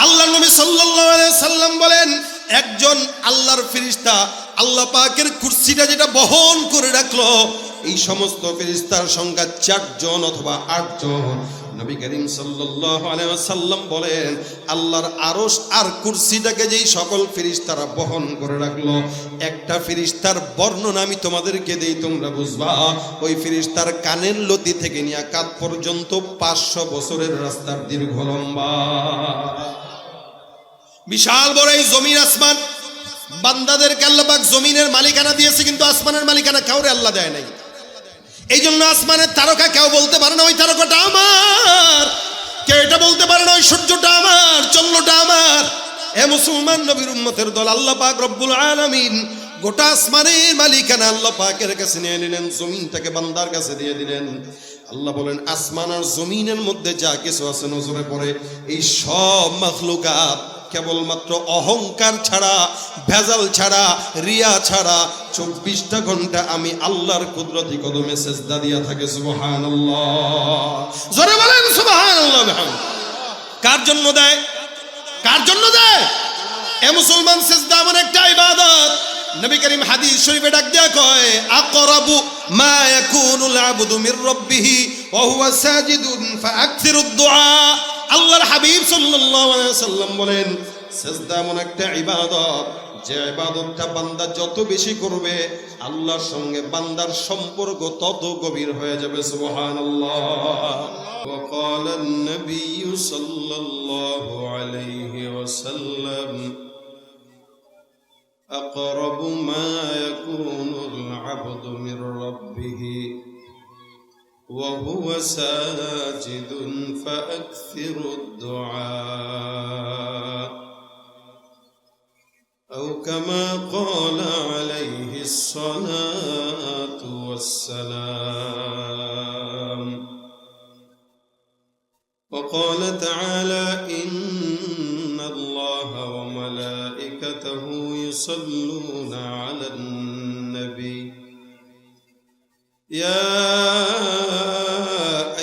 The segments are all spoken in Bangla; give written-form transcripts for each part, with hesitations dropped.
আল্লাহর নবী সাল্লাল্লাহু আলাইহি সাল্লাম বলেন, একজন আল্লাহর ফেরেশতা আল্লাহ পাকের কুরসিটা যেটা বহন করে রাখলো, এই সমস্ত ফেরেশতার সংখ্যা 4 জন অথবা 8 জন। নবী করিম সাল্লাল্লাহু আলাইহি ওয়াসাল্লাম বলেন, আল্লাহর আরশ আর কুরসিটাকে যেই সকল ফেরেশতারা বহন করে রাখলো, একটা ফেরেশতার বর্ণনা আমি তোমাদেরকে দেই, তোমরা বুঝবা। ওই ফেরেশতার কানের লতি থেকে নিয়ে কাঁধ পর্যন্ত 500 বছরের রাস্তার দীর্ঘ লম্বা। বিশাল বড় এই জমিন আসমান, বান্দাদেরকে আল্লাহ পাক জমিনের মালিকানা দিয়েছে, কিন্তু আসমানের মালিকানা কাউরে আল্লাহ দেয় নাই। এই জন্য আসমানের তারকা কেউ বলতে পারে না ওই তারকাটা আমার, কেউ এটা বলতে পারে না ওই সূর্যটা আমার, চন্দ্রটা আমার। এ মুসলমান নবীর উম্মতের দল, আল্লাহ পাক রব্বুল আলামিন গোটা আসমানের মালিকানা আল্লাহ পাকের কাছে নিয়ে নিলেন, জমিনটাকে বান্দার কাছে দিয়ে দিলেন। আল্লাহ বলেন, আসমান আর জমিনের মধ্যে যা কিছু আছে নজরে পড়ে, এই সব মাখলুকাত কেবলমাত্র অহংকার ছাড়া, ভেজাল ছাড়া, রিয়া ছাড়া 24টা ঘন্টা আমি আল্লাহর কুদরতি কদমে সেজদা দিয়া থাকে। সুবহানাল্লাহ, জোরে বলেন সুবহানাল্লাহ। কার জন্য দেয়? কার জন্য দেয়? এ মুসলমান, সেজদা এমন একটা ইবাদত, নবী করিম হাদিস শরীফে ডাক দিয়া কয়, আকরাবু মা ইয়াকুনুল আবদু মির রাব্বিহি ওয়া হুয়া সাজিদুন ফাআকসিরুদ দুআ। আল্লাহর হাবিব সাল্লাল্লাহু আলাইহি ওয়াসাল্লাম বলেন, সিজদা এমন একটা ইবাদত, যে ইবাদতটা বান্দা যত বেশি করবে আল্লাহর সঙ্গে বান্দার সম্পর্ক তত গভীর হয়ে যাবে। সুবহানাল্লাহ। ওয়া ক্বালা আন-নাবিয়্যু সাল্লাল্লাহু আলাইহি ওয়াসাল্লাম, আকরাবু মা ইয়াকুনুল আবদু মির রাব্বিহি وهو ساجد فأكثر الدعاء أو كما قال عليه الصلاة والسلام. وقال تعالى, إن الله وملائكته يصلون على النبي يا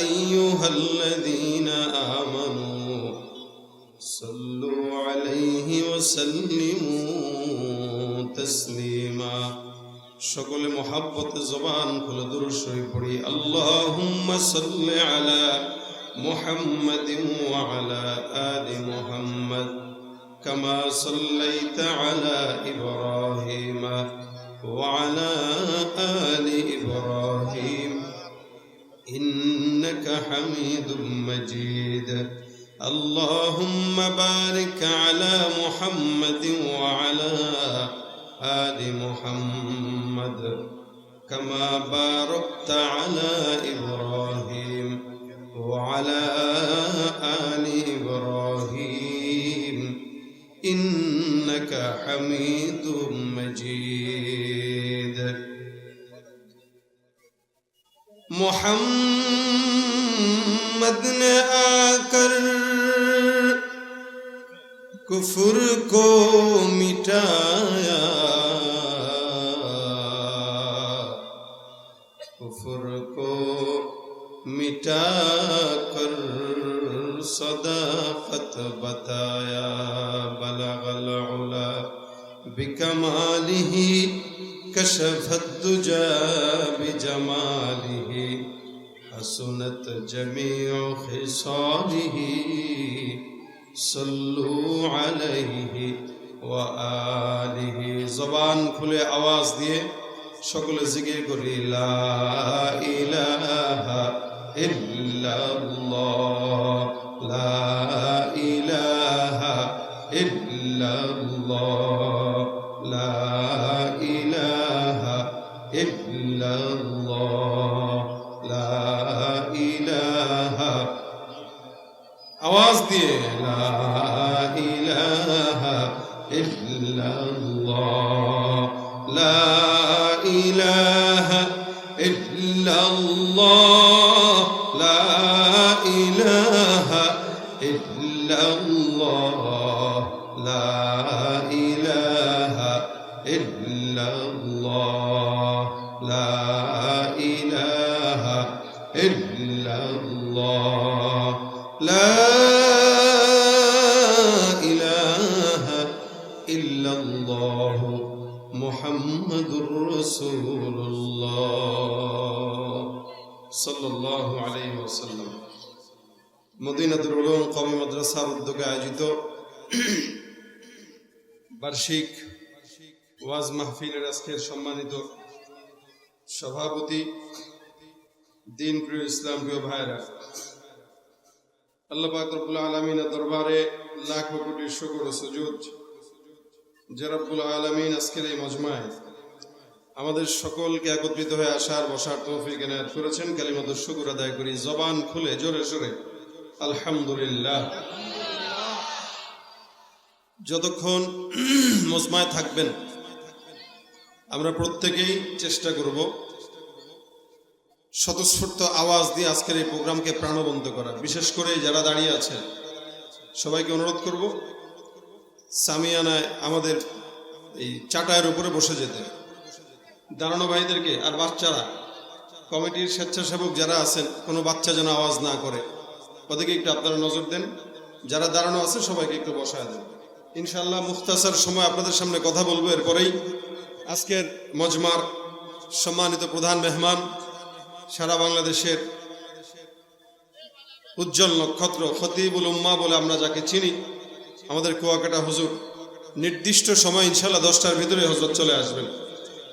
أيها الذين آمنوا صلوا عليه وسلموا تسليما. সকলে মহব্বতে জবান খুলে দুরূদ শরীফ পড়ি। আল্লাহুম্মা সাল্লি আলা মুহাম্মাদিন ওয়া আলা আলি মুহাম্মাদ কামা সাল্লাইতা আলা ইব্রাহিম وعلى آل إبراهيم إنك حميد مجيد. اللهم بارك على محمد وعلى آل محمد كما باركت على إبراهيم وعلى آل إبراهيم إنك حميد مجيد. मोहम्मद ने आकर कुफ्र को मिटाया, कुफ्र को मिटाकर सदाकत बताया. बलगल उला बिकमालिही कशफत दुजा बिजमालिही हसनत जमीउ खिसालिही सल्लू अलैहि व आलिहि. जबान खुले आवाज दिए সকলে জিকির করি, লা ইলাহা ইল্লাল্লাহ, লা ইলাহা ইল্লাল্লাহ, লা ইলাহা ইল্লাল্লাহ, লা ইলাহা. আওয়াজ দিয়ে লা ইলাহা ইল্লাল্লাহ, লা ইলাহা ইল্লাল্লাহ, লা ইলাহা ইল্লাল্লাহ, লা ইলাহা ইল্লাল্লাহ, লা ইলাহা ইল্লাল্লাহ, লা রাসূলুল্লাহ সাল্লাল্লাহু আলাইহি ওয়াসাল্লাম। মদিনাতুল উলুম কওমি মাদ্রাসার উদ্যোগে আয়োজিত বার্ষিক ওয়াজ মাহফিলের আজকের সম্মানিত সভাপতি, দিন প্রিয় ইসলাম প্রিয় ভাইরা, আল্লাহ পাক রব্বুল আলামিনের দরবারে লাখো কোটি শুকর ও সুজুদ যে রব্বুল আলামিন আজকের এই মজমায় আমাদের সকলকে একত্রিত হয়ে আসার বসার তৌফিক এনায়েত করেছেন। কালিমাতুশ শুকর আদায় করি জবান খুলে জোরে জোরে আলহামদুলিল্লাহ। যতক্ষণ মজমায় থাকবেন আমরা প্রত্যেকেই চেষ্টা করব স্বতঃস্ফূর্ত আওয়াজ দিয়ে আজকের এই প্রোগ্রামকে প্রাণবন্ত করা। বিশেষ করে যারা দাঁড়িয়ে আছেন সবাইকে অনুরোধ করব সামিয়ানায় আমাদের এই চাটায়ের উপরে বসে যেতে, দাঁড়ানো ভাইদেরকে আর বাচ্চারা, কমিটির স্বেচ্ছাসেবক যারা আছেন কোনো বাচ্চা যেন আওয়াজ না করে ওদিকে একটু আপনারা নজর দেন। যারা দাঁড়ানো আছে সবাইকে একটু বসায় দেন। ইনশাআল্লাহ মুখতাসার সময় আপনাদের সামনে কথা বলবো। এরপরেই আজকের মজমার সম্মানিত প্রধান মেহমান, সারা বাংলাদেশের উজ্জ্বল নক্ষত্র খতিবুল উম্মাহ বলে আমরা যাকে চিনি, আমাদের কুয়াকাটা হুজুর, নির্দিষ্ট সময় ইনশাআল্লাহ 10টার ভিতরে হযরত চলে আসবেন।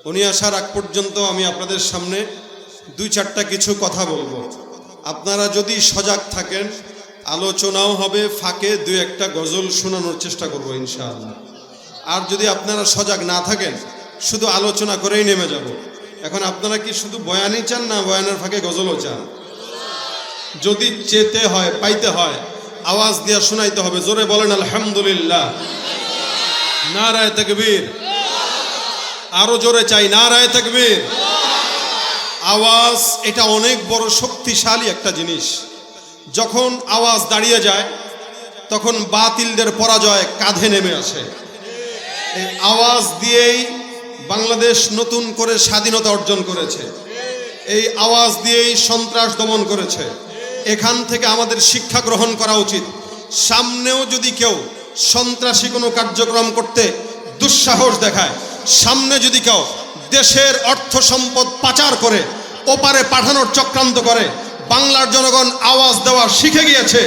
উনি আসার আগ পর্যন্ত আমি আপনাদের সামনে 2-4টা কিছু কথা বলবো। আপনারা যদি সজাগ থাকেন আলোচনাও হবে, ফাঁকে 2-1টা গজল শোনানোর চেষ্টা করব ইনশাআল্লাহ। আর যদি আপনারা সজাগ না থাকেন শুধু আলোচনা করেই নেমে যাব। এখন আপনারা কি শুধু বয়ানই চান না বয়ানের ফাঁকে গজলও চান? যদি চেতে হয়, পাইতে হয়, আওয়াজ দিয়ে শোনাইতে হবে। জোরে বলেন আলহামদুলিল্লাহ, নারায়ে তাকবীর। আরো জোরে চাই নারায়ে তাকবীর। আওয়াজ এটা অনেক বড় শক্তিশালী একটা জিনিস। যখন আওয়াজ দাঁড়িয়ে যায় তখন বাতিলদের পরাজয় কাঁধে নেমে আসে। এই আওয়াজ দিয়েই বাংলাদেশ নতুন করে স্বাধীনতা অর্জন করেছে, এই আওয়াজ দিয়েই সন্ত্রাস দমন করেছে। এখান থেকে আমাদের শিক্ষা গ্রহণ করা উচিত। সামনেও যদি কেউ সন্ত্রাসী কোনো কার্যক্রম করতে দুঃসাহস দেখায়, সামনে যদি কেউ দেশের অর্থ সম্পদ পাচার করে ওপারে পাঠানোর চক্রান্ত করে, বাংলার জনগণ আওয়াজ দেওয়া শিখে গিয়েছে।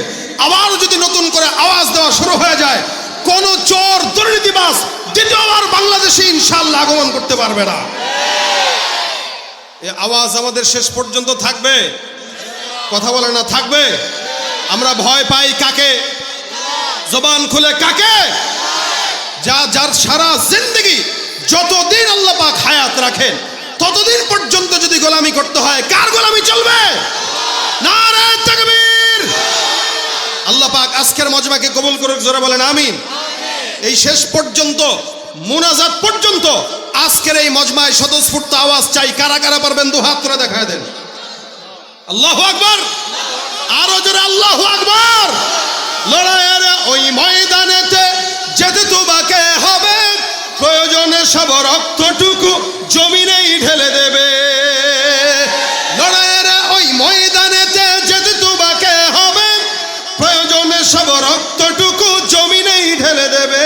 আবার যদি নতুন করে আওয়াজ দেওয়া শুরু হয়ে যায়, কোন চোর দুর্নীতিবাজ দ্বিতীয়বার বাংলাদেশে ইনশাআল্লাহ আগমন করতে পারবে না। এই আওয়াজ আমাদের শেষ পর্যন্ত থাকবে। কথা বলে না থাকবে। আমরা ভয় পাই কাকে? জবান খুলে কাকে? যার সারা জিন্দেগি যতদিন আল্লাহ পাক হায়াত রাখেন ততদিন পর্যন্ত যদি গোলামি করতে হয়, কার গোলামি চলবে? নারায়ে তাকবীর। আল্লাহ পাক আজকের মজমাকে কবুল করুক। জোরে বলেন আমিন। এই শেষ পর্যন্ত মুনাজাত পর্যন্ত আজকের এই মজমায় স্বতঃস্ফূর্ত আওয়াজ চাই। কারা কারা পারবেন 2 হাত তুলে দেখায় দেন। আল্লাহু আকবার। আরো জোরে আল্লাহু আকবার। লড়াইয়ের ওই ময়দানেতে যেতে তোমাকে হবে, প্রয়োজনে সব রক্তটুকু জমিনেই ঢেলে দেবে। লড়াইয়ের ওই ময়দানেতে যেতে তোমাকে হবে, প্রয়োজনে সব রক্তটুকু জমিনেই ঢেলে দেবে।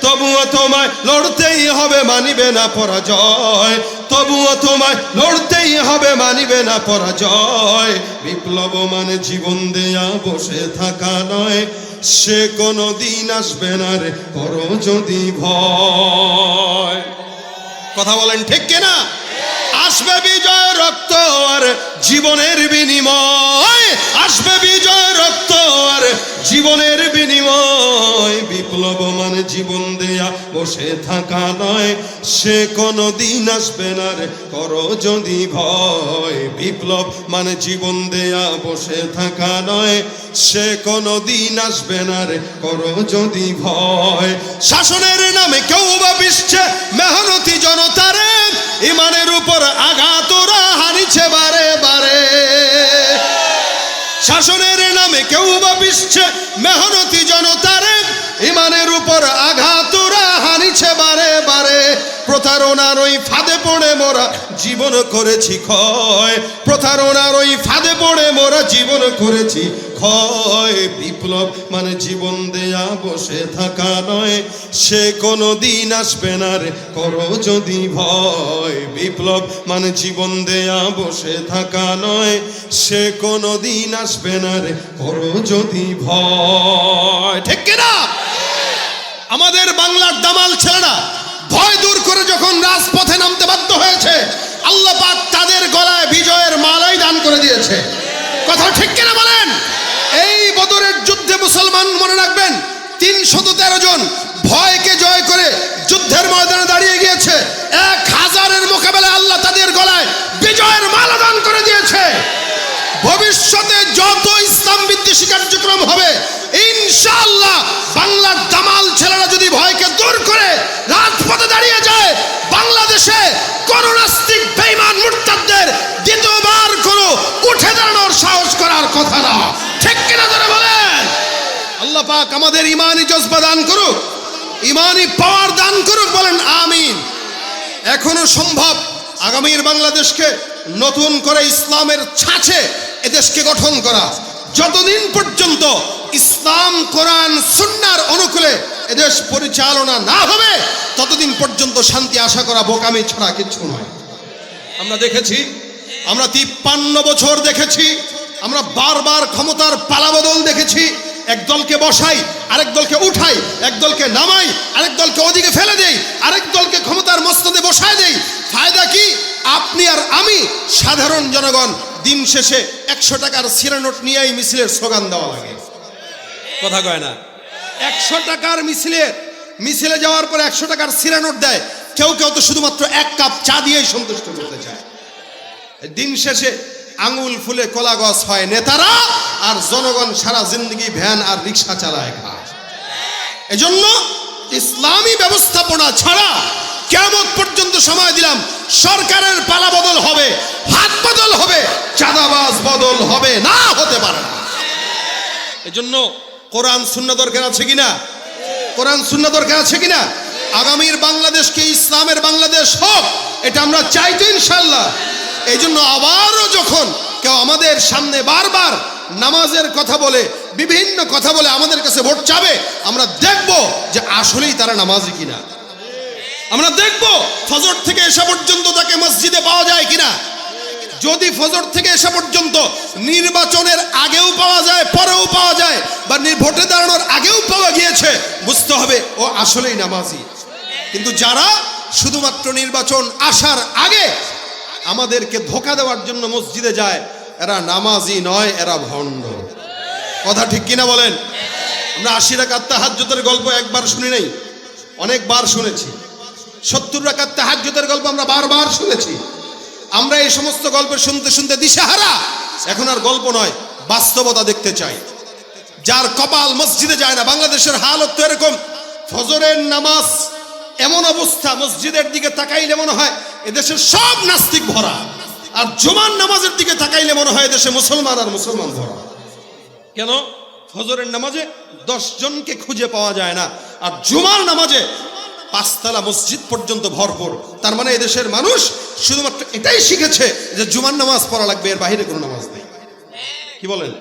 তবুও তোমায় লড়তেই হবে, মানিবে না পরাজয়। তবুও তোমায় লড়তেই হবে, মানিবে না পরাজয়। বিপ্লব মানে জীবন দেয়া বসে থাকা নয়, সে কোনো দিন আসবে না রে করো যদি ভয়। কথা বলেন ঠিক কিনা? আসবে বিজয় রক্ত আর জীবনের বিনিময়, আসবে বিজয় রক্ত আর জীবনের বিনিময়। বিপ্লব মানে জীবন দেয়া বসে থাকা নয়, সে কোনো দিন আসবে না রে করো যদি ভয়। বিপ্লব মানে জীবন দেয়া বসে থাকা নয়, সে কোনো দিন আসবে না রে করো যদি ভয়। শাসনের নামে কেউ বা বিশ্বে মেহনতি জনতারে, ইমানের উপর আঘাত ওরা হানিছে বারে বারে। শাসনের নামে কেউ বা বিশ্বে মেহনতি জনতারে, ইমানের উপর আঘাত ওরা হানিছে বারে বারে। প্রতারণার ওই ফাঁদে পড়ে মোরা জীবন করেছি ক্ষয়, প্রতারণার ওই ফাঁদে পড়ে মোরা জীবন করেছি ক্ষয়। বিপ্লব মানে জীবন দেয়া বসে থাকা নয়, সে কোনো দিন আসবে না রে করো যদি ভয়। বিপ্লব মানে জীবন দেয়া বসে থাকা নয়, সে কোনো দিন আসবে না রে করো যদি ভয়। ঠিক কিনা? আমাদের বাংলার দামাল ছেলেরা ভয় দূর করে যখন রাজপথে নামতে বাধ্য হয়েছে, আল্লাহ পাক তাদের গলায় বিজয়ের মালাই দান করে দিয়েছে। কথা ঠিক কিনা বলেন? এই বদরের যুদ্ধে মুসলমান মনে রাখবেন 313 জন ভয়কে জয় করে যুদ্ধের ময়দানে দাঁড়িয়ে গিয়েছে। 1000-এর মোকাবেলায় আল্লাহ তাদের গলায় বিজয়ের মালা দান করে দিয়েছে। ভবিষ্যতে যত ইসলাম বিদ্বেষী কার্যক্রম হবে, ইনশাআল্লাহ বাংলার দামাল ছেলেরা যদি ভয়কে দূর করে রাজপথে দাঁড়িয়ে যায়, বাংলাদেশে কোন নাস্তিক বেঈমান মুরতাদদের দ্বিতীয়বার কোনো উঠে দাঁড়ানোর সাহস করার কথা না। ঠিক কিনা যারা বলেন? আল্লাহ পাক আমাদের ইমানি জজবা দান করুক, ইমানি পাওয়ার দান করুক, বলেন আমিন। এখনো সম্ভব আগামীর বাংলাদেশকে নতুন করে ইসলামের ছাঁচে এদেশকে গঠন করা। যতদিন পর্যন্ত ইসলাম কোরআন সুন্নাহর অনুকূলে এদেশ পরিচালনা না হবে, ততদিন পর্যন্ত শান্তি আশা করা বোকামি ছাড়া কিছু নয়। আমরা দেখেছি, আমরা 53 বছর দেখেছি, আমরা বারবার ক্ষমতার পালাবদল দেখেছি। এক দলকে বসাই, আরেক দলকে উঠাই, এক দলকে নামাই, আরেক দলকে ওদিকে ফেলে দেই, আরেক দলকে ক্ষমতার মস্তদে বসায় দেই। ফায়দা কি? আপনি আর আমি সাধারণ জনগণ দিন শেষে 100 টাকার সিরা নোট নিয়েই মিছিলের স্লোগান দেওয়া লাগে। কথা কয় না? 100 টাকার মিছিলে যাওয়ার পরে 100 টাকার সিরা নোট দেয়। কেউ কেউ তো শুধুমাত্র 1 কাপ চা দিয়েই সন্তুষ্ট করতে চায়। দিন শেষে আঙুল ফুলে কলা গাছ হয় নেতারা, আর জনগণ সারা জিন্দগি ভ্যান আর রিক্সা চালায় খায়। এজন্য ইসলামী ব্যবস্থাপনা ছাড়া কিয়ামত পর্যন্ত সময় দিলাম, সরকারের পালা বদল হবে, হাত বদল হবে, চাঁদাবাজ বদল হবে না, হতে পারে না। এজন্য কোরআন সুন্নাহ দরকার আছে কিনা? কোরআন সুন্নাহ দরকার আছে কিনা? আগামীর বাংলাদেশকে ইসলামের বাংলাদেশ হোক, এটা আমরা চাই তো ইনশাআল্লাহ। এই জন্য আবারও যখন কেউ আমাদের সামনে বারবার নামাজের কথা বলে, বিভিন্ন কথা বলে আমাদের কাছে ভোট চাবে, আমরা দেখব যে আসলেই তারা নামাজি কিনা। আমরা দেখব ফজর থেকে এসা পর্যন্ত তাকে মসজিদে পাওয়া যায় কিনা। যদি ফজর থেকে এসা পর্যন্ত নির্বাচনের আগেও পাওয়া যায়, পরেও পাওয়া যায়, বা ভোটে দাঁড়ানোর আগেও পাওয়া গিয়েছে, বুঝতে হবে ও আসলেই নামাজি। কিন্তু যারা শুধুমাত্র নির্বাচন আসার আগে আমাদেরকে ধোঁকা দেওয়ার জন্য মসজিদে যায়, এরা নামাজি নয়, এরা ভণ্ড। কথা ঠিক কিনা বলেন? আমরা 80 রাকাত তাহাজ্জুদের গল্প একবার শুনি নাই, অনেকবার শুনেছি। 70 রাকাত তাহাজ্জুদের গল্প আমরা বারবার শুনেছি। আমরা এই সমস্ত গল্প শুনতে শুনতে দিশাহারা। এখন আর গল্প নয়, বাস্তবতা দেখতে চাই। যার কপাল মসজিদে যায় না, বাংলাদেশের হালত তো এরকম। ফজরের নামাজ এমন অবস্থা, মসজিদের দিকে তাকাইলে মনে হয় এদেশের সব নাস্তিক ভরা, আর জুমার নামাজের দিকে তাকাইলে মনে হয় দেশে মুসলমান আর মুসলমান ভরা। কেন? ফজরের নামাজে 10 জনকে খুঁজে পাওয়া যায় না, আর জুমার নামাজে 5 তলা মসজিদ পর্যন্ত ভরপুর। তার মানে এদেশের মানুষ শুধুমাত্র এটাই শিখেছে যে জুমার নামাজ পড়া লাগবে, এর বাইরে কোনো নামাজ নেই। কি বলেন?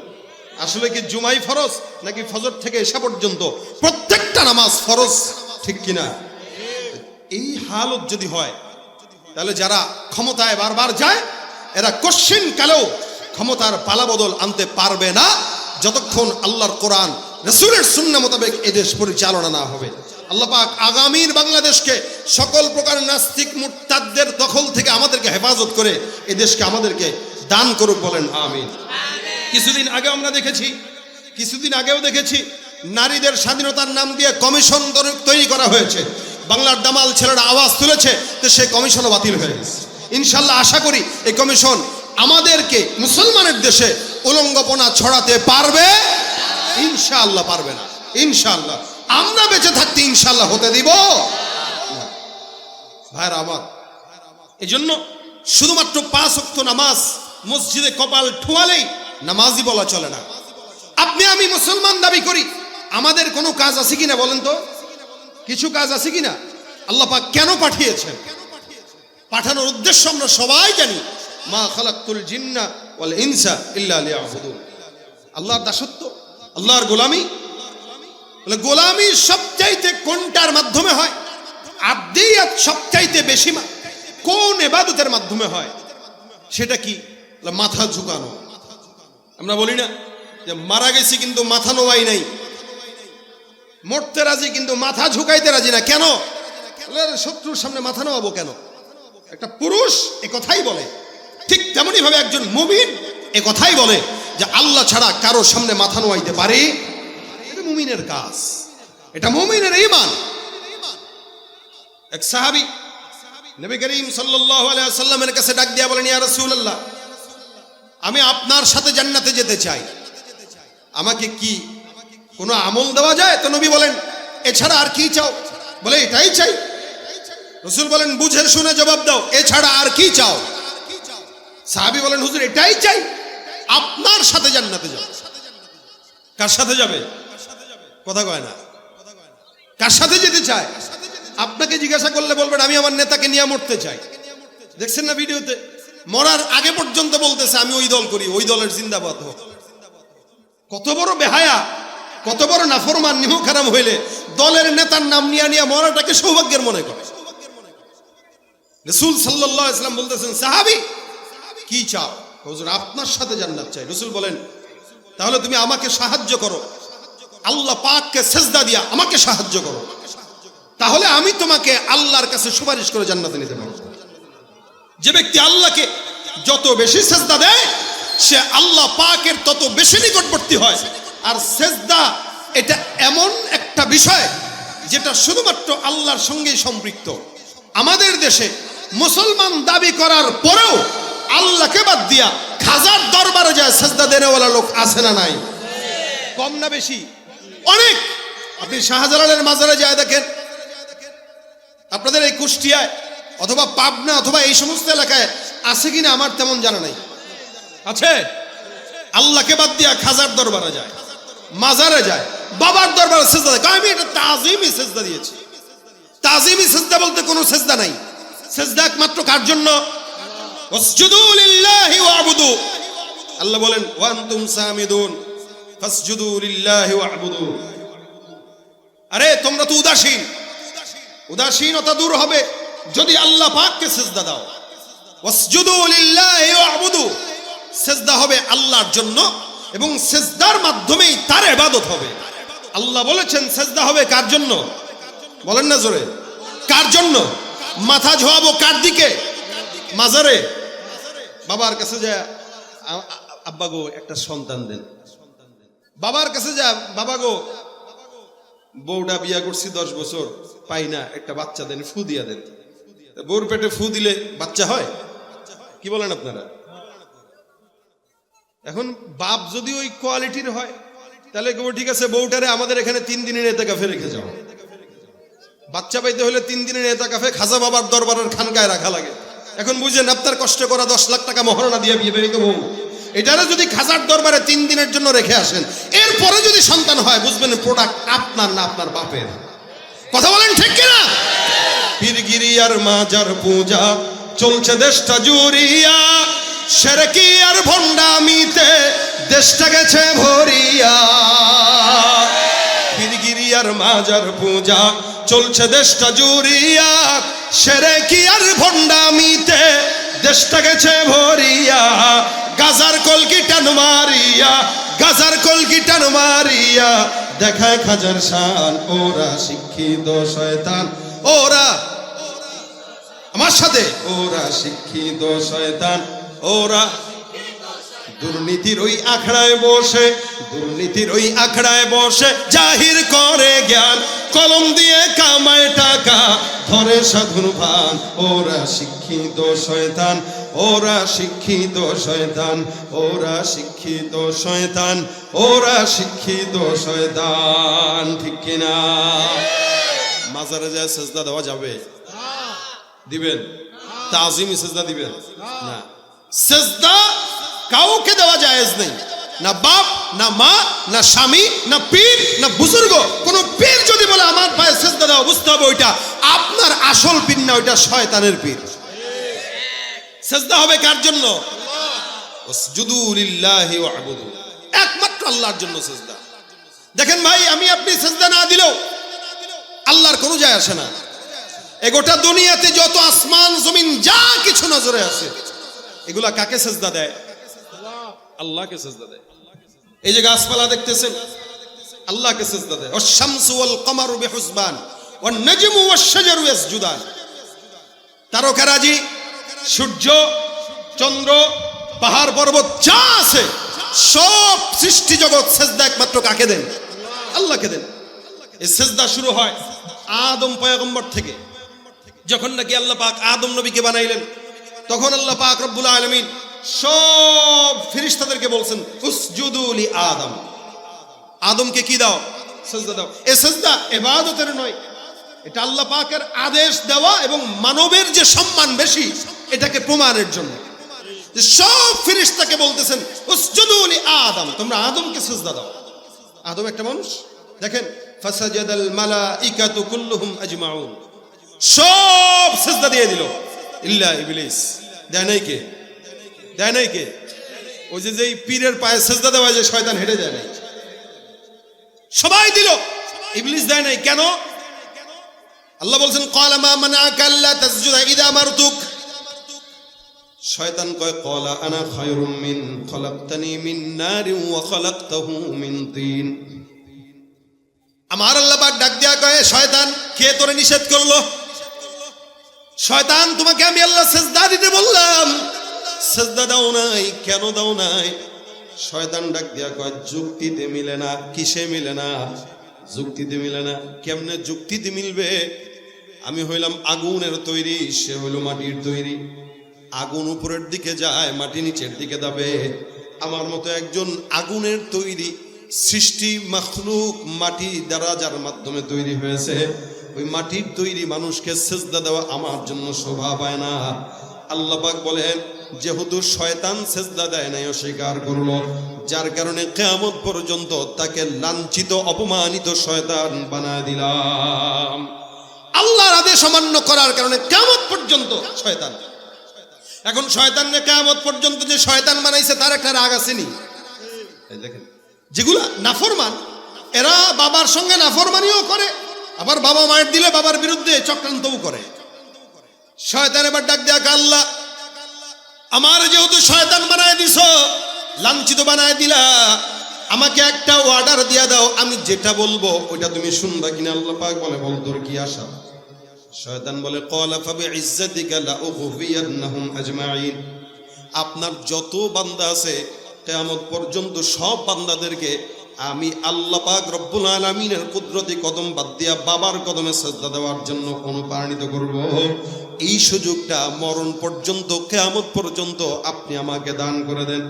আসলে কি জুমাই ফরজ, নাকি ফজর থেকে এসা পর্যন্ত প্রত্যেকটা নামাজ ফরজ? ঠিক কিনা? এই হালত যদি হয়, তাহলে যারা ক্ষমতায় বারবার যায়, এরা কোশ্চিন কালেও ক্ষমতার পালাবদল আনতে পারবে না, যতক্ষণ আল্লাহর কোরআন রাসূলের সুন্নাহ মোতাবেক এদেশ পরিচালনা না হবে। আল্লাহ পাক আগামীর বাংলাদেশকে সকল প্রকার নাস্তিক মুরতাদদের দখল থেকে আমাদেরকে হেফাজত করে এদেশকে আমাদেরকে দান করুক, বলেন আমিন। কিছুদিন আগেও দেখেছি নারীদের স্বাধীনতার নাম দিয়ে কমিশন তৈরি করা হয়েছে। বাংলার দামাল ছেলেরা আওয়াজ তুলেছে, তো সেই কমিশনও বাতিল হয়ে গেছে। ইনশাল্লাহ আশা করি এই কমিশন আমাদেরকে মুসলমানের দেশে উলঙ্গপনা ছড়াতে পারবে? ইনশাআল্লাহ পারবে না। ইনশাআল্লাহ আমরা বেঁচে থাকতে ইনশাআল্লাহ হতে দিব ভাইরা আমার। এই জন্য শুধুমাত্র 5 ওয়াক্ত নামাজ মসজিদে কপাল ঠুয়ালেই নামাজি বলা চলে না। আপনি আমি মুসলমান দাবি করি, আমাদের কোনো কাজ আছে কিনা বলেন তো? কিছু কাজ আছে কিনা? আল্লাহ পাক কেন পাঠিয়েছেন, পাঠানোর উদ্দেশ্য আমরা সবাই জানি। মা খালাকতুল জিন্না ওয়াল ইনসা ইল্লা লিয়াবুদুন। আল্লাহর দাসত্ব, আল্লাহর গোলামি, বলে গোলামি সবচাইতে কোনটার মাধ্যমে হয়? আব্দিয়াত সবচাইতে বেশি কোন ইবাদতের মাধ্যমে হয়? সেটা কি? মাথা ঝুঁকানো। আমরা বলি না যে মারা গেছি কিন্তু মাথা নোয়াই নাই, মরতে রাজি কিন্তু মাথা ঝুঁকাইতে রাজি না। কেন? শত্রুর সামনে মাথা নোয়াবো কেন? একটা পুরুষ এ কথাই বলে, ঠিক তেমনি ভাবে একজন মুমিন এ কথাই বলে যে আল্লাহ ছাড়া কারো সামনে মাথা নোয়াইতে পারি, এটা মুমিনের কাজ, এটা মুমিনের ঈমান। এক সাহাবী নবী করিম সাল্লাল্লাহু আলাইহি ওয়াসাল্লামের কাছে ডাক দিয়া বলেন, ইয়া রাসূলুল্লাহ, আমি আপনার সাথে জান্নাতে যেতে চাই, আমাকে কি কোনো আমল দেওয়া যায়? তো নবী বলেন, এছাড়া আর কি চাও? বলে এটাই চাই। রাসূল বলেন, বুঝে শুনে জবাব দাও, এছাড়া আর কি চাও? সাহাবী বলেন, হুজুর এটাই চাই, আপনার সাথে জান্নাতে যাব। কার সাথে যাবে? কথা কয় না। কার সাথে যেতে চায়? আপনাকে জিজ্ঞাসা করলে বলবেন আমি আমার নেতাকে নিয়ে মরতে চাই। দেখছেন না ভিডিওতে? মরার আগে পর্যন্ত বলতেছে আমি ওই দল করি, ওই দলের জিন্দাবাদ হোক। কত বড় বেহায়া, কত বড় নাফরমান, নিমখারাম হইলে দলের নেতার নাম নিয়ে নিয়ে মরাটাকে সৌভাগ্যের মনে করে। রাসূল সাল্লাল্লাহু আলাইহি ওয়াসাল্লাম বলতেছেন, সাহাবী কি চাও? হুজুর আপনার সাথে জান্নাত চাই। রাসূল বলেন, তাহলে তুমি আমাকে সাহায্য করো, আল্লাহ পাককে সিজদা দিয়া আমাকে সাহায্য করো, তাহলে আমি তোমাকে আল্লাহর কাছে সুপারিশ করে জান্নাতে নিতে পারবো। যে ব্যক্তি আল্লাহকে যত বেশি সিজদা দেয় সে আল্লাহ পাকের তত বেশি নিকটবর্তী হয়। আর সিজদা এটা এমন একটা বিষয় যেটা শুধুমাত্র আল্লাহর সঙ্গেই সম্পৃক্ত। আমাদের দেশে মুসলমান দাবি করার পরেও আল্লাহকে বাদ দিয়া খাজার দরবারে যায় সিজদা দেনেওয়ালা লোক আছে না নাই? কম না বেশি? অনেক। আপনি শাহজালালের মাজারে যায় দেখেন, আপনাদের এই কুষ্টিয়ায় অথবা পাবনা অথবা এই সমস্ত এলাকায় আছে কিনা আমার তেমন জানা নাই। আছে? আল্লাহকে বাদ দিয়া খাজার দরবারে যায়, মাজারে যায়, বাবার দরবারে সিজদা দেয়। আমি এটা তাজিমি সিজদা দিয়েছি। তাজিমি সিজদা বলতে কোনো সিজদা নাই। সিজদা একমাত্র কার জন্য? ওয়াসজুদু লিল্লাহি ওয়া'বুদু। আল্লাহ বলেন, ওয়া আনতুম সামিদুন ফাসজুদু লিল্লাহি ওয়া'বুদু। আরে তোমরা তো উদাসীন, উদাসীনতা দূর হবে যদি আল্লাহ পাককে সিজদা দাও। ওয়াসজুদু লিল্লাহি ওয়া'বুদু, সিজদা হবে আল্লাহর জন্য এবং সিজদার মাধ্যমেই তার ইবাদত হবে। আল্লাহ বলেছেন সিজদা হবে কার জন্য? বলেন না জোরে, কার জন্য? মাথা ঝোয়াবো কার দিকে? মাজারে। বাবার কাছে যা, আব্বা গো একটা সন্তান দেন। বাবার কাছে যা, বাবা গো বউটা বিয়া করছি 10 বছর পাই না, একটা বাচ্চা দেন, ফু দিয়া দেন। বউর পেটে ফু দিলে বাচ্চা হয়? কি বলেন আপনারা? এখন বাপ যদি ওই কোয়ালিটির হয় তাহলে কেউ ঠিক আছে বউটারে আমাদের এখানে 3 দিনের এতেকাফে রেখে যাও। বাচ্চা পাইতে হলে 3 দিনের এতেকাফে খাজা বাবার দরবারের খানকায় রাখা লাগে। এখন বুঝেন আপনার কষ্ট করা 10 লাখ টাকা মহারণা দিয়ে বিয়ে বেরিয়ে বউ, এটারে যদি খাজার দরবারে 3 দিনের জন্য রেখে আসেন, এরপরে যদি সন্তান হয় বুঝবেন প্রোডাক্ট আপনার না আপনার বাপের। কথা বলেন ঠিক কিনা? পীরগিরি আর মাজার পূজা চলছে দেশটা জুড়িয়া, শিরকি আর ভণ্ডামিতে দেশটা গেছে ভরিয়া। পীরগিরি আর মাজার পূজা চলছে দেশটা জুড়িয়া, শিরকি আর ভণ্ডামিতে দেশটা গেছে ভরিয়া। গাজার কলকি টান মারিয়া, গাজার কলকি টান মারিয়া দেখায় খাজার শান। ওরা শিক্ষিত শয়তান, ওরা আমার সাথে, ওরা শিক্ষিত শয়তান, ওরা দুর্নীতির ওই আখড়ায় বসে, দুর্নীতির ওই আখড়ায় বসে জাহির করে জ্ঞান, কলম দিয়ে কামায় টাকা ধরে সাধুর ভান। ওরা শিক্ষিত শয়তান, ওরা শিক্ষিত শয়তান, ওরা শিক্ষিত শয়তান, ওরা শিক্ষিত শয়তান। ঠিক কিনা? মাজারে যায় সিজদা দেওয়া যাবে? দিবেন? তাজিমি সিজদা দিবেন না। সিজদা কাউকে দেওয়া জায়েজ নেই, না বাপ, না মা, না স্বামী, না পীর, না বুজুর্গ। কোন পীর যদি বলে আমার পায়ে সিজদা দাও, বুঝতে হবে ওইটা আপনার আসল পীর না, ওইটা শয়তানের পীর। সেজদা হবে কার জন্য? উসজুদু লিল্লাহি ওয়া'বুদু, একমাত্র আল্লাহর জন্য সেজদা। দেখেন ভাই, আমি আপনি সেজদা না দিলেও আল্লাহর কোনো যায় আসে না। এই গোটা দুনিয়াতে যত আসমান জমিন যা কিছু নজরে আছে, এগুলা কাকে সেজদা দেয়? আল্লাহকে সেজদা দেয়। এই যে গাছপালা দেখতেছেন, আল্লাহকে সেজদা দেয়। ওয়াশ-শামসু ওয়াল কমারু বিহুসবান ওয়ান নাজমু ওয়াশ-শাজারু ইয়াসজুদান। তারকারাজি, সূর্য, চন্দ্র, পাহাড় পর্বত যা আছে সব সৃষ্টি জগৎ সেজদা একমাত্র কাকে দেন? আল্লাহকে দেন। এই সেজদা শুরু হয় আদম পয়গম্বর থেকে। যখন নাকি আল্লাহ পাক আদম নবীকে বানাইলেন, তখন আল্লাহ পাক রব্বুল আলামিন সব ফেরেশতাদেরকে বলছেন উসজুদু লি আদম, আদমকে কি দাও? সেজদা দাও। এই সেজদা ইবাদতের নয়, এটা আল্লাহ পাকের আদেশ দেওয়া এবং মানবের যে সম্মান বেশি এটাকে প্রমাণের জন্য সব ফেরেশতাকে বলতেছেন উসজুদু লি আদম, তোমরা আদমকে সেজদা দাও। আদম একটা মানুষ। দেখেন ফাসাজাদাল মালাইকাতু কুল্লুহুম আজমাউন, সব সেজদা দিয়ে দিল ইল্লা ইবলিস। দেয় নাই কে? দেয় নাই কে? ওই যে যেই পীরের পায়ে সেজদা দেওয়া যে শয়তান হেঁটে যায় নাই, সবাই দিল, ইবলিস দেয় নাই। কেন? আল্লাহ বলছেন ক্বালা মা মানাআকা আল্লা তাসজুদা ইযা মারতুক। শয়তান কয় ক্বালা আনা খায়রুম মিন খলাকতানি মিন নারিন ওয়া খলাকতাহু মিন তিন। আমার আল্লাহ পাক ডাক দিয়া কয় শয়তান, কে তোরে নিষেধ করলো? শয়তান, তোমাকে আমি আল্লাহ সেজদা দিতে বললাম, সেজদা দাও নাই, কেন দাও নাই? শয়তান ডাক দিয়া কয় যুক্তিতে মিলে না। কিসে মিলে না? যুক্তিতে মিলে না। কেমনে যুক্তিতে মিলবে? আমি হইলাম আগুনের তৈরি, সে হইল মাটির তৈরি। আগুন উপরের দিকে যায়, মাটি নিচের দিকে যাবে। আমার মতো একজন আগুনের তৈরি সৃষ্টি মাখলুক, মাটি দ্বারা যার মাধ্যমে তৈরি হয়েছে, ওই মাটির তৈরি মানুষকে সেজদা দেওয়া আমার জন্য শোভা পায় না। আল্লাহ পাক বলেন যেহেতু শয়তান সেজদা দেয় নাই, অস্বীকার করলো, যার কারণে কিয়ামত পর্যন্ত তাকে লাঞ্ছিত অপমানিত শয়তান বানায় দিলাম। আল্লাহর আদেশ অমান্য করার কারণে কিয়ামত পর্যন্ত শয়তান। এখন শয়তানকে কিয়ামত পর্যন্ত যে শয়তান বানাইছে তার একটা রাগ আসেনি? এই দেখেন, যেগুলা নাফরমান, এরা বাবার সঙ্গে নাফরমানিও করে, আবার বাবা মায়ের দিলে বাবার বিরুদ্ধে চক্রান্তও করে। শয়তান এবার ডাক দেয়া, আল্লাহ আমার যেহেতু শয়তান বানায় দিছ, লাঞ্ছিত বানায় দিলা, আমাকে একটা অর্ডার দিয়া দাও, আমি যেটা বলবো ওইটা তুমি শুনবা কিনা? আল্লাহ পাক বলে বল তোর কি আশা? শয়তান বলে ক্বালা ফাবিইজ্জাতিকা লাউগফিয়ান্নাহুম আজমাইন। আপনার যত বান্দা আছে কিয়ামত পর্যন্ত সব বান্দাদেরকে আমি আল্লাহ পাক রব্বুল আলামিনের কুদরতি কদম বাদ দিয়া বাবার কদমে সেজদা দেওয়ার জন্য অনুপ্রাণিত করব। এই সুযোগটা মরণ পর্যন্ত, কিয়ামত পর্যন্ত আপনি আমাকে দান করে দেন।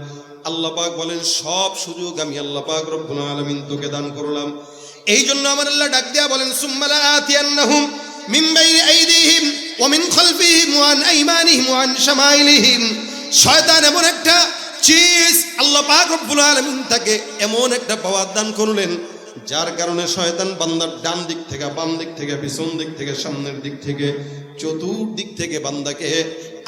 আল্লাহ পাক বলেন সব সুযোগ আমি আল্লাহ পাক রব্বুল আলামিন তোকে দান করলাম। এই জন্য আমার আল্লাহ ডাক দিয়া বলেন সুম্মা লাআতিয়ান্নাহুম মিন বাইনি আইদিহিম ওয়া মিন খালফিহিম ওয়া আন আইমানিহিম ওয়া আন শামাইলিহিম। শয়তান এমন একটা চিজ, আল্লাহ পাক রব্বুল আলামিন তাকে এমন একটা পাওয়ার দান করলেন যার কারণে শয়তান বান্দার ডান দিক থেকে, বাম দিক থেকে, পিছন দিক থেকে, সামনের দিক থেকে, চতুর্দিক থেকে বান্দাকে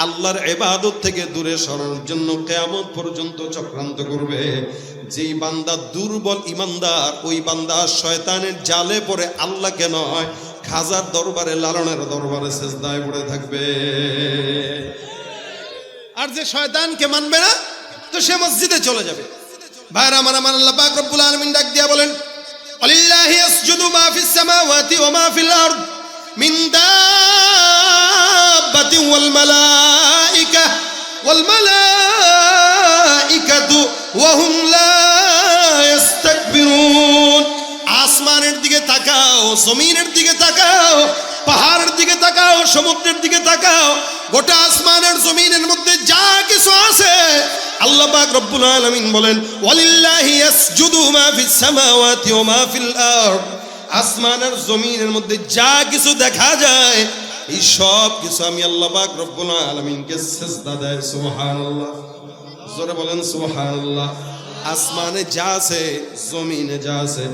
আল্লাহর ইবাদত থেকে দূরে সরানোর জন্য কিয়ামত পর্যন্ত চক্রান্ত করবে। যেই বান্দা দুর্বল ইমানদার, ওই বান্দা শয়তানের জালে পড়ে আল্লাহকে নয় খাজার দরবারে, লালনের দরবারে সেজদায় পড়ে থাকবে। আর যে শয়তানকে মানবে না তো সে মসজিদে চলে যাবে। ভাইরা আমার, আল্লাহ পাক রব্বুল আলামিন ডাক দিয়া বলেন আলিল্লাহি ইয়াসজুদু মা ফিস সামাওয়াতি ওয়া মা ফিল আরদ মিন দাব্বাতিন ওয়াল মালাইকাতু ওয়া হুম লা ইস্তাকবিরুন। আসমানের দিকে তাকাও, জমিনের দিকে তাকাও, পাহাড়ের দিকে তাকাও, সমুদ্রের দিকে তাকাও, গোটা আসমানের জমিনের মধ্যে যা কিছু আছে আল্লাহ পাক রব্বুল আলামিন বলেন ওয়ালিল্লাহি ইয়াসজুদু মা ফিস সামাওয়াতি ওয়া মা ফিল আরদ। আসমানের জমিনের মধ্যে যা কিছু দেখা যায় এই সব কিছু আমি আল্লাহ পাক রব্বুল আলামিনকে সিজদা দেয়। সুবহানাল্লাহ, জোরে বলেন সুবহানাল্লাহ। আসমানে যা আছে, জমিনে যা আছে,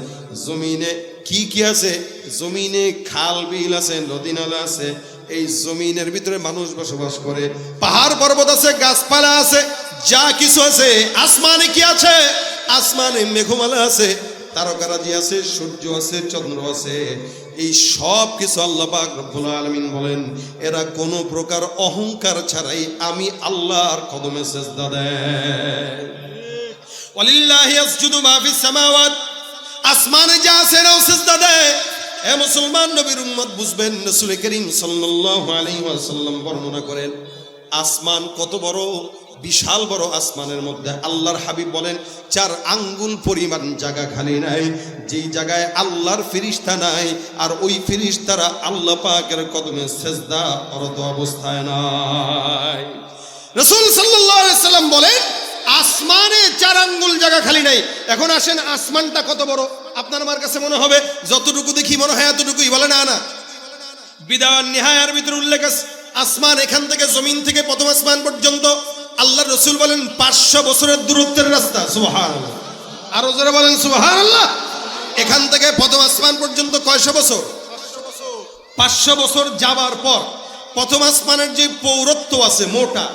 জমিনে কি কি আছে? জমিনে খাল বিল আছে, নদী নালা আছে, এই জমিনের ভিতরে মানুষ বসবাস করে, পাহাড় পর্বত আছে, গাছপালা আছে, যা কিছু আছে। আসমানে কি আছে? আসমানে মেঘমালা আছে, তারকারাজি আছে, সূর্য আছে, চন্দ্র আছে। এই সব কিছু আল্লাহ পাক রব্বুল আলামিন বলেন এরা কোনো প্রকার অহংকার ছাড়াই আমি আল্লাহর কদমে সিজদা দেয়। ওয়ালিল্লাহি ইয়াসজুদু মা ফিস সামাওয়াত, আসমানে যা আছে এরাও সিজদা দেয়। এ মুসলমান নবীর উম্মত বুঝবেন, রাসূল করিম সাল্লাল্লাহু আলাইহি ওয়াসাল্লাম বর্ণনা করেন আসমান কত বড়, বিশাল বড়। আসমানের মধ্যে আল্লাহর হাবিব বলেন 4 আঙ্গুল পরিমাণ জায়গা খালি নাই, যেই জায়গায় আল্লাহর ফেরেশতা নাই, আর ওই ফেরেশতারা আল্লাহ পাকের কদমে সিজদা করত অবস্থায় নাই। রাসূল সাল্লাল্লাহু আলাইহি ওয়াসাল্লাম বলেন আসমানে 4 আঙ্গুল জায়গা খালি নাই। এখন আসেন, আসমানটা কত বড়? আপনার আমার কাছে মনে হবে যতটুকু দেখি মনে হয় এতটুকুই, বলে না? না, বিদায় নিহায়ার ভিতরে উল্লেখ আছে আসমান এখান থেকে, জমিন থেকে প্রথম আসমান পর্যন্ত আল্লাহর রাসূল বলেন 500 বছরের দূরত্বের রাস্তা। সুবহানাল্লাহ, আরো জোরে বলেন সুবহানাল্লাহ। এখান থেকে প্রথম আসমান পর্যন্ত কয়শো বছর? 500 বছর যাবার পর প্রথম আসমানের যে পৌরত্ব আছে, মোটা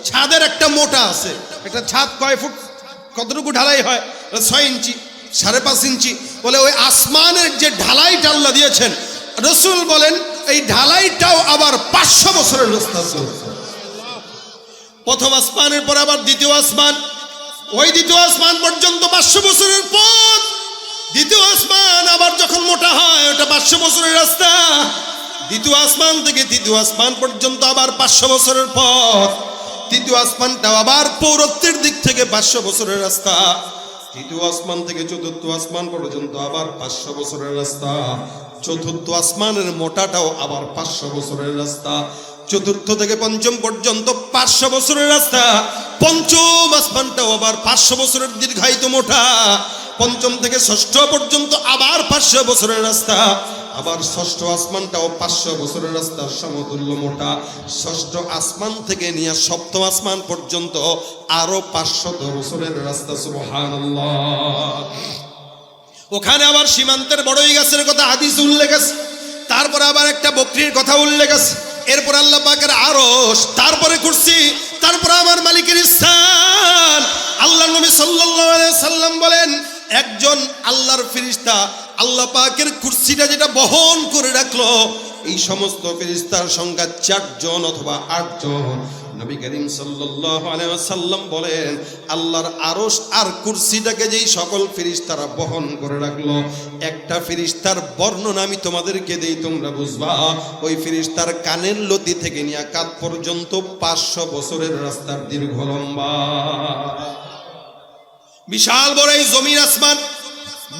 ছাদের একটা মোটা আছে, একটা ছাদ কয় ফুট, কতটুকু ঢালাই হয়? 6 ইঞ্চি, 5.5 ইঞ্চি। বলে ওই আসমানের যে ঢালাইটা আল্লাহ দিয়েছেন, রাসূল বলেন এই ঢালাইটাও আবার 500 বছরের রাস্তা চলছে। প্রথম আসমানের পর আবার দ্বিতীয় আসমান, ওই দ্বিতীয় আসমান পর্যন্ত 500 বছরের পথ। দ্বিতীয় আসমান আবার যখন মোটা হয় ওটা 500 বছরের রাস্তা। দ্বিতীয় আসমান থেকে তৃতীয় আসমান পর্যন্ত আবার 500 বছরের পথ। তৃতীয় আসমানটাও আবার পৌরত্বের দিক থেকে 500 বছরের রাস্তা। তৃতীয় আসমান থেকে চতুর্থ আসমান পর্যন্ত আবার 500 বছরের রাস্তা। চতুর্থ আসমানের মোটাটাও আবার 500 বছরের রাস্তা। চতুর্থ থেকে পঞ্চম পর্যন্ত 500 বছরের রাস্তা। পঞ্চম আসমানটাও আবার 500 বছরের দীর্ঘায়িত মোটা। পঞ্চম থেকে ষষ্ঠ পর্যন্ত আবার 500 বছরের রাস্তা। আবার ষষ্ঠ আসমানটাও 500 বছরের রাস্তার সমতুল্য মোটা। ষষ্ঠ আসমান থেকে নিয়ে সপ্তম আসমান পর্যন্ত আরো 500 বছরের রাস্তা। সুবহানাল্লাহ। ওখানে আবার সীমান্তের বড়ই গাছের কথা হাদিস উল্লেখ আছে, তারপরে আবার একটা বকরির কথা উল্লেখ আছে, এরপর আল্লাহ পাকের আরশ, তারপরে কুরসি, তারপরে আমার মালিকের স্থান। আল্লাহ নবী সাল্লাল্লাহু আলাইহি সাল্লাম বলেন একজন আল্লাহর ফেরেশতা আল্লাহ পাকের কুরসিটা যেটা বহন করে রাখলো, এই সমস্ত ফেরেশতার সংখ্যা 4 জন অথবা 8 জন। নবী করিম সাল্লাল্লাহু আলাইহি ওয়াসাল্লাম বলেন আল্লাহর আরশ আর কুরসিটাকে যেই সকল ফেরেশতারা বহন করে রাখলো, একটা ফেরেশতার বর্ণনা আমি তোমাদেরকে দেই, তোমরা বুঝবা। ওই ফেরেশতার কানের লতি থেকে নিয়ে কাঁধ পর্যন্ত 500 বছরের রাস্তার দীর্ঘ লম্বা। বিশাল বড় এই জমিন আসমান,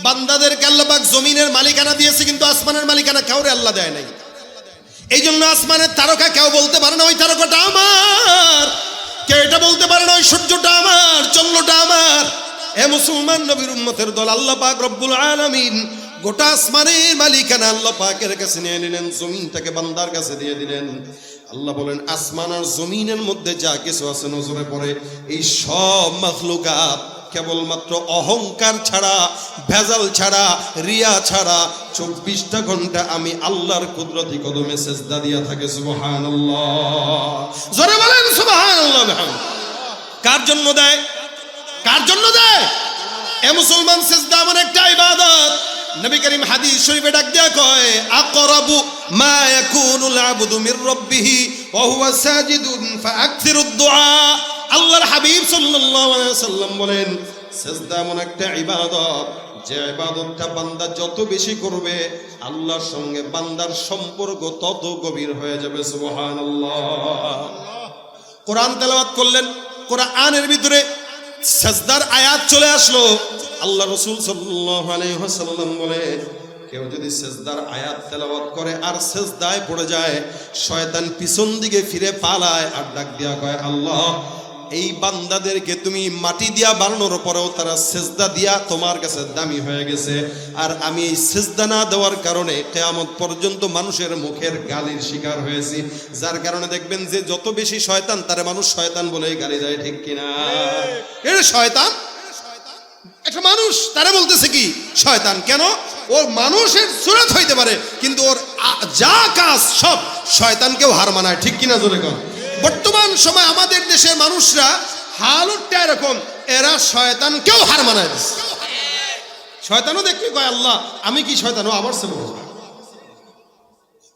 বান্দাদেরকে আল্লাহ পাক জমিনের মালিকানা দিয়েছে, কিন্তু আসমানের মালিকানা কাউরে আল্লাহ দেয় নাই। এই জন্য আসমানের তারকা কেউ বলতে পারে না ওই তারকাটা আমার, কেউ এটা বলতে পারে না ওই সূর্যটা আমার, চন্দ্রটা আমার। এ মুসলমান নবীর উম্মতের দল, আল্লাহ পাক রব্বুল আলামিন গোটা আসমানের মালিকানা আল্লাহ পাকের কাছে নিয়ে নিলেন, জমিনটাকে বান্দার কাছে দিয়ে দিলেন। আল্লাহ বলেন আসমান আর জমিনের মধ্যে যা কিছু আছে নজরে পড়ে, এই সব মাখলুকাত কেবলমাত্র অহংকার ছাড়া, ভেজাল ছাড়া, রিয়া ছাড়া 24টা ঘন্টা আমি আল্লাহর কুদরতি কদমে সিজদা দিয়া থাকে। সুবহানাল্লাহ, জোরে বলেন সুবহানাল্লাহ। কার জন্য দেয়? কার জন্য দেয়? এ মুসলমান, সিজদা এমন একটা ইবাদত, নবী করিম হাদিস শরীফে ডাক দেয়া কয় আকরাবু মা ইয়াকুনুল আবদু মির রাব্বিহি ওয়া হুয়া সাজিদুন ফাআকসিরুদ দুআ। আল্লাহর হাবিব সাল্লাল্লাহু আলাইহি ওয়াসাল্লাম বলেন সিজদা এমন একটা ইবাদত, যে ইবাদতটা বান্দা যত বেশি করবে আল্লাহর সঙ্গে বান্দার সম্পর্ক তত গভীর হয়ে যাবে। সুবহানাল্লাহ। কোরআন তেলাওয়াত করলেন, কোরআনের ভিতরে সিজদার আয়াত চলে আসলো। আল্লাহ রাসূল সাল্লাল্লাহু আলাইহি ওয়াসাল্লাম বলে কেউ যদি সিজদার আয়াত তেলাওয়াত করে আর সিজদায় পড়ে যায়, শয়তান পিছন দিকে ফিরে পালায় আর ডাক দিয়া কয় আল্লাহ, এই বান্দাদেরকে তুমি মাটি দিয়া বানানোর পরেও তারা সিজদা দিয়া তোমার কাছে দামি হয়ে গেছে, আর আমি এই সিজদা না দেওয়ার কারণে কিয়ামত পর্যন্ত মানুষের মুখের গালির শিকার হয়েছি। যার কারণে দেখবেন যে যত বেশি শয়তান তারে মানুষ শয়তান বলেই গালি দেয়, ঠিক কিনা? এটা শয়তান, একটা মানুষ তারা বলতেছে কি শয়তান। কেন? ওর মানুষের সুরত হইতে পারে কিন্তু ওর যা কাজ সব শয়তানকেও হার মানায়, ঠিক কিনা জোরে কর। বর্তমান সময় আমাদের দেশের মানুষরা হালতটা এরকম, এরা শয়তানকেও হার মানায় দিচ্ছে। শয়তানও দেখলে কয় আল্লাহ আমি কি শয়তানও আমার ছেলে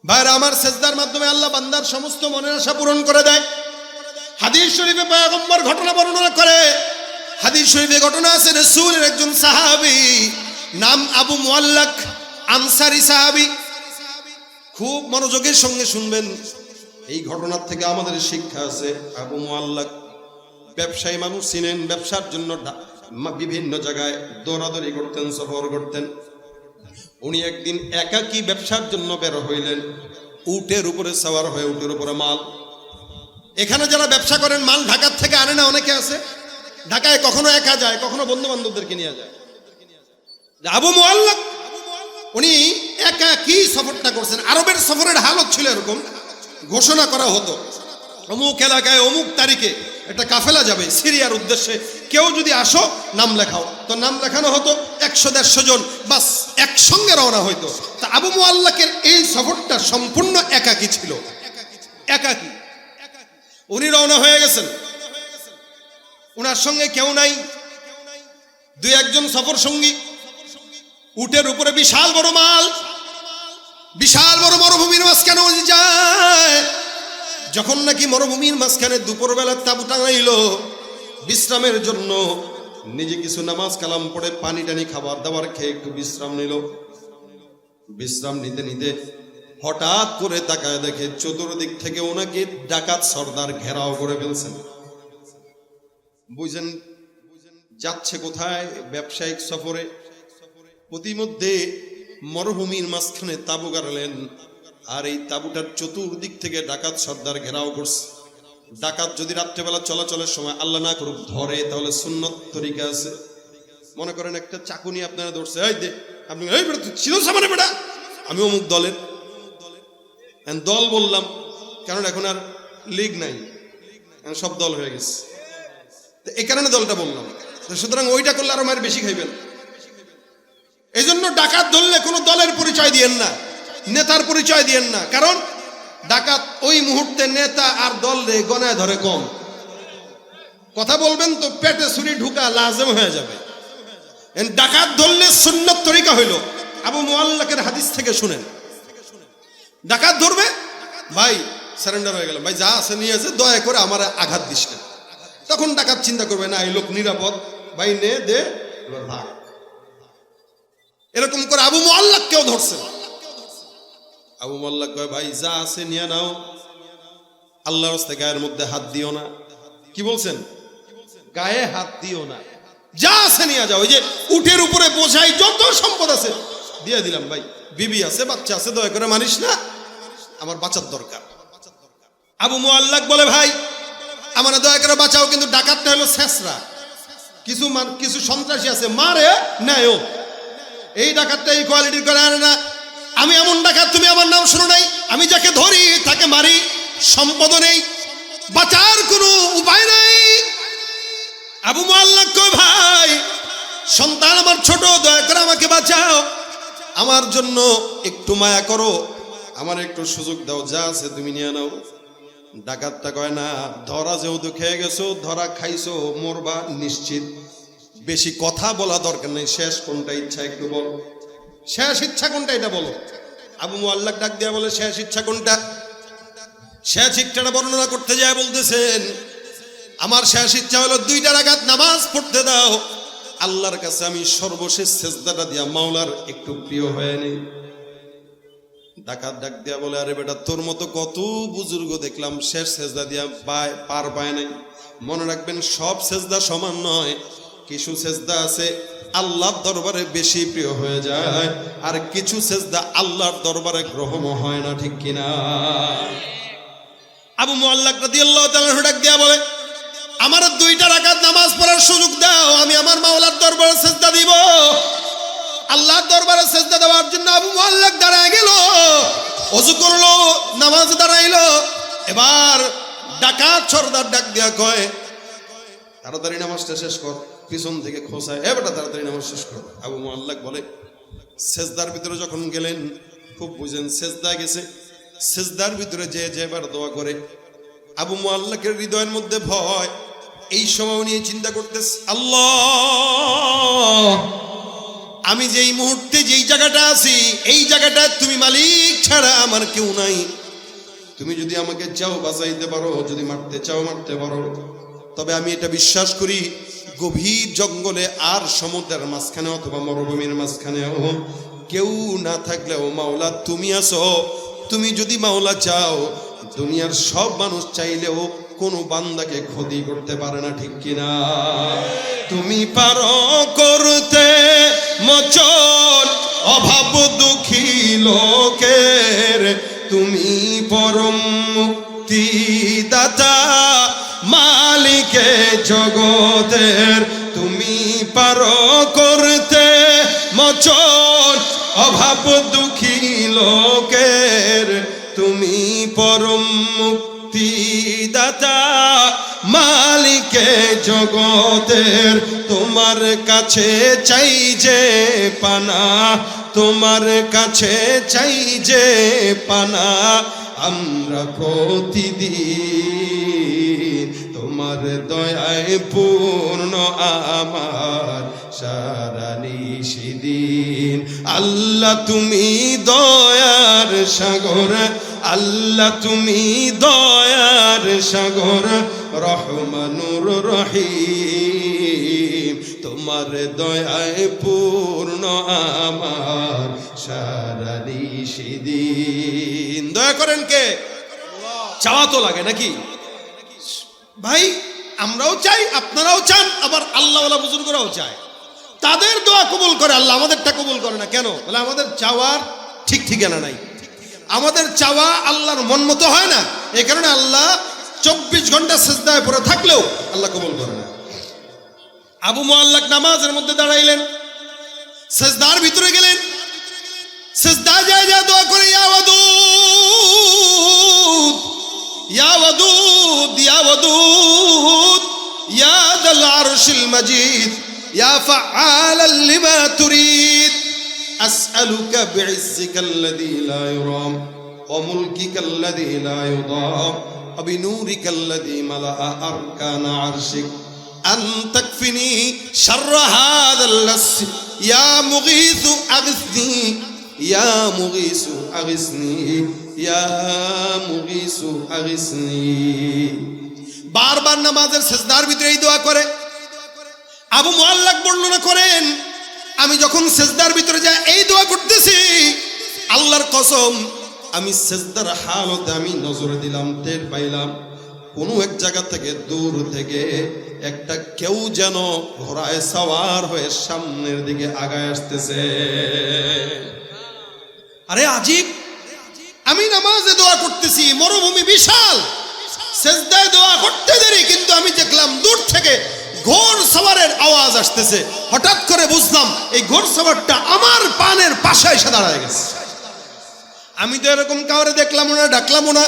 ভাইরা আমার, সেজদার মাধ্যমে আল্লাহ বান্দার সমস্ত মনের আশা পূরণ করে দেয়। হাদিস শরীফে পয়গম্বর ঘটনা বর্ণনা করে, হাদিস শরীফে ঘটনা আছে, রাসূলের একজন সাহাবী নাম আবু মুআল্লাক, আনসারী সাহাবী। খুব মনোযোগের সঙ্গে শুনবেন, এই ঘটনার থেকে আমাদের শিক্ষা আছে। আবু মুআল্লাক ব্যবসায়ী মানুষ ছিলেন, ব্যবসার জন্য বিভিন্ন জায়গায় দৌড়াদৌড়ি করতেন, সফর করতেন। উনি একদিন একাকী ব্যবসার জন্য বের হইলেন, উটের উপরে সওয়ার হয়ে, উটের উপরে মাল। এখানে যারা ব্যবসা করেন মাল ঢাকার থেকে আনে না, অনেকে আছে ঢাকায় কখনো একা যায়, কখনো বন্ধু বান্ধবদেরকে নিয়ে যায়। আবু মুআল্লাক উনি একাকী সফরটা করছেন। আরবের সফরের হালত ছিল এরকম, ঘোষণা করা হতো অমুক এলাকায় অমুক তারিখে একটা কাফেলা যাবে সিরিয়ার উদ্দেশ্যে, কেউ যদি আসো নাম লেখাও। তো নাম লেখানো হতো 100-150 জন, বাস একসঙ্গে রওনা হইতো। তা আবু মুআল্লাকের এই সফরটা সম্পূর্ণ একাকী ছিল, একাকী। উনি রওনা হয়ে গেছেন, ওনার সঙ্গে কেউ নাই, 2-1 সফর সঙ্গী। উটের উপরে বিশাল বড় মাল, বিশাল বড় মরুভূমির মাঝখানে যায়। যখন নাকি মরুভূমির মাঝখানে দুপুরবেলা তাঁবু টাঙাইলো বিশ্রামের জন্য, নিজে কিছু নামাজ কালাম পড়ে পানি টানি খাবার দাবার খেয়ে একটু বিশ্রাম নিল। বিশ্রাম নিতে নিতে হঠাৎ করে তাকায় দেখে চতুর্দিক থেকে ওনাকে ডাকাত সর্দার ঘেরাও করে ফেলছেন। বুঝেন যাচ্ছে কোথায়? ব্যবসায়িক সফরে। প্রতিমধ্যে মরুভূমির মাঝখানে তাঁবু গাড়লেন, আর এই তাঁবুটার চতুর্দিক থেকে ডাকাত সর্দার ঘেরাও করছে। ডাকাত যদি রাত্রেবেলা চলাচলের সময় আল্লাহ না করুক ধরে, তাহলে সুন্নত তরিকা আছে। মনে করেন একটা চাকুনি আপনারা ধরছে, এই দে আপনি, এই বেটা তুই ছিল সামনে বেটা, আমি অমুক দলের দল বললাম, কারণ এখন আর লীগ নাই, সব দল হয়ে গেছে, এই কারণে দলটা বললাম। সুতরাং ওইটা করলে আরো মায়ের বেশি খাইবেন। এই জন্য ডাকাত ধরলে কোনো দলের পরিচয় দিয়েন না, নেতার পরিচয় দিয়েন না, কারণ ডাকাত ওই মুহূর্তে নেতা আর দল রে গনায় ধরে কম। কথা বলবেন তো পেটে ছুরি ঢুকা লাজেম হয়ে যাবে। ডাকাত ধরলে সুন্নত তরিকা হইল, আবু মুআল্লাকের হাদিস থেকে শুনেন। ডাকাত ধরবে, ভাই সারেন্ডার হয়ে গেল, ভাই যা আছে নিয়ে আছে, দয়া করে আমার আঘাত দিস না। তখন ডাকাত চিন্তা করবে না এই লোক নিরাপদ, ভাই নে দে ভাগ। এরকম করে আবু মুআল্লাক কেউ ধরছে। আবু মুআল্লাক কয় ভাই যা আছে নিয়ে নাও, আল্লাহর রাস্তায় গায়ের মধ্যে হাত দিও না। কি বলছেন? গায়ে হাত দিও না, যা আছে নিয়ে যাও। ওই যে উটের উপরে বোঝাই যত সম্পদ আছে দিয়ে দিলাম, ভাই বিবি আছে বাচ্চা আছে, দয়া করে মানিস না, আমার বাঁচার দরকার। আবু মুআল্লাক বলে ভাই আমার দয়া করে বাঁচাও, কিন্তু ডাকাতটা হলো শেষরা, কিছু সন্ত্রাসী আছে মারে নেয়। এই ডাকাতটা এই কোয়ালিটির করে আনে না। আমি এমন ডাকাত, তুমি আমার নাম শুনো নাই, আমি যাকে ধরি তাকে মারি, সম্পদ নেই, বাঁচার কোনো উপায় নাই। আবু মুআল্লাক কয় ভাই সন্তান আমার ছোট, দয়া করে আমাকে বাঁচাও, আমার জন্য একটু মায়া করো, আমার একটু সুযোগ দাও, যা আছে তুমি নিয়ে নাও। ডাকাতটা কয় না, ধরা যেহেতু খেয়ে গেছো, ধরা খাইছো, মরবা নিশ্চিত, বেশি কথা বলা দরকার নেই, শেষ কোনটা ইচ্ছা একটু বলো, শেষ ইচ্ছা কোনটা এটা বলো। আবু মুআল্লাক ডাক দিয়া বলে শেষ ইচ্ছা কোনটা? শেষ ইচ্ছাটা বর্ণনা করতে যায় বলতেছেন আমার শেষ ইচ্ছা হলো 2 রাকাত নামাজ পড়তে দাও, আল্লাহর কাছে আমি সর্বশেষ সেজদাটা দিয়া মাওলার একটু প্রিয় হয়ে নেই। ডাকাত ডাক দিয়া বলে আরে বেটা তোর মতো কত বুজুর্গ দেখলাম শেষ সেজদা দিয়া পার পায় নাই। মনে রাখবেন সব সেজদা সমান নয়, কিছু সেজদা আছে আল্লাহর দরবারে বেশি প্রিয় হয়ে যায়, আর কিছু সেজদা আল্লাহর দরবারে গ্রহণ হয় না, ঠিক কিনা? আবু মুআল্লাক রাদিয়াল্লাহু তাআলা ডাক দিয়া বলে আমার 2 রাকাত নামাজ পড়ার সুযোগ দাও, আমি আমার মাওলার দরবারে সেজদা দিব। আল্লাহর দরবারে সেজদা দেওয়ার জন্য আবু মুআল্লাক দাঁড়ায় গেল, ওযু করলো, নামাজ দাঁড়াইলো। এবার ডাকাত সর্দার ডাক দিয়া কয় তাড়াতাড়ি নামাজটা শেষ কর, পিছন থেকে খোঁচায়, এ বেটা তাড়াতাড়ি নামাজ শেষ কর। আবু মুআল্লাক বলে সেজদার ভিতরে যখন গেলেন খুব বুঝেন, সেজদা গেছে, সেজদার ভিতরে যে যেবার দোয়া করে, আবু মুআল্লাকের হৃদয়ের মধ্যে ভয়। এই সময় নিয়ে চিন্তা করতেছে, আল্লাহ, আমি যেই মুহূর্তে যেই জায়গাটা আছি, এই জায়গাটা তুমি মালিক ছাড়া আমার কেউ নাই। তুমি যদি আমাকে চাও বাঁচাইতে পারো, যদি মারতে চাও মারতে পারো, তবে আমি এটা বিশ্বাস করি গভীর জঙ্গলে আর সমুদ্রের মাঝখানে অথবা মরুভূমির মাঝখানেও কেউ না থাকলেও মাওলা তুমি আছো। তুমি যদি মাওলা চাও, দুনিয়ার সব মানুষ চাইলেও কোনো বান্দাকে ক্ষতি করতে পারে না, ঠিক কিনা? তুমি পারো করতে মোচন অভাব দুঃখী লোকের, তুমি পরম মুক্তিদাতা মালিকে জগতের। তুমি পারো করতে মোচন অভাব দুঃখী লোকের, তুমি পরম মুক্তিদাতা মালিকে জগতের। তোমার কাছে চাই যে পানা, তোমার কাছে চাই যে পানা, আমরা প্রতিদিন তোমার দয়ায় পূর্ণ আমার সারা নিশিদিন। আল্লাহ তুমি দয়ার সাগর, আল্লাহ তুমি দয়ার সাগর, রহমানুর রহিম। তোমার দয়ায় পূর্ণ আমার সারা নিশিদিন। দয়া করেন কে? চাওয়া তো লাগে নাকি ভাই? আমরাও চাই, আপনারাও চান, আবার আল্লাহওয়ালা বুজুর্গরাও চায়। তাদের দোয়া কবুল করে আল্লাহ, আমাদেরটা কবুল করে না কেন? বলে আমাদের চাওয়ার ঠিক ঠিকানা নাই, আমাদের চাওয়া আল্লাহর মন মতো হয় না। এই কারণে আল্লাহ 24 ঘন্টা সিজদায় পড়ে থাকলেও আল্লাহ কবুল করে না। আবু মুআল্লাক নামাজের মধ্যে দাঁড়াইলেন, সিজদার ভিতরে গেলেন, সিজদা যায় যা দোয়া করে, ইয়া ওয়াদুদ ইয়া ওয়াদুদ ইয়া ওয়াদুদ ইয়া যাল আরশিল মাজিদ ইয়া ফাআলাল লিমা তুরিদ আসআলুকা বিইজ্জিকাল্লাযী লা ইউরাম ওয়া মুলকিকাল্লাযী লা ইউদাম ওয়া বিনূরিকাল্লাযী মালাআ আরকানা আরশিক আন তাকফিনি শাররা হাযাল লাস ইয়া মুগীসু আগিসনি ইয়া মুগীসু আগিসনি ইয়া মুগীসু আগিসনি। বারবার নামাজের সিজদার ভিতরে এই দোয়া করে। আবু মুআল্লাক বর্ণনা করেন, আমি যখন সিজদার ভিতরে যাই এই দোয়া করতেছি, আল্লাহর কসম আমি সিজদার হালতে আমি নজর দিলাম, টের পাইলাম কোন এক জায়গা থেকে দূর থেকে একটা কেউ যেন ঘোড়ায় সওয়ার হয়ে সামনের দিকে আগায় আসতেছে। আরে আজীব, আমি নামাজে দোয়া করতেছি, মরুভূমি বিশাল, সিজদায় দোয়া করতে দেরি, কিন্তু আমি দেখলাম দূর থেকে ঘোড় সওয়ারের আওয়াজ আসতেছে। হঠাৎ করে বুঝলাম এই ঘোড় সওয়ারটা আমার পানের পাশে এসে দাঁড়ায় গেছে। আমি তো এরকম কাউরে দেখলাম না, ডাকলাম না।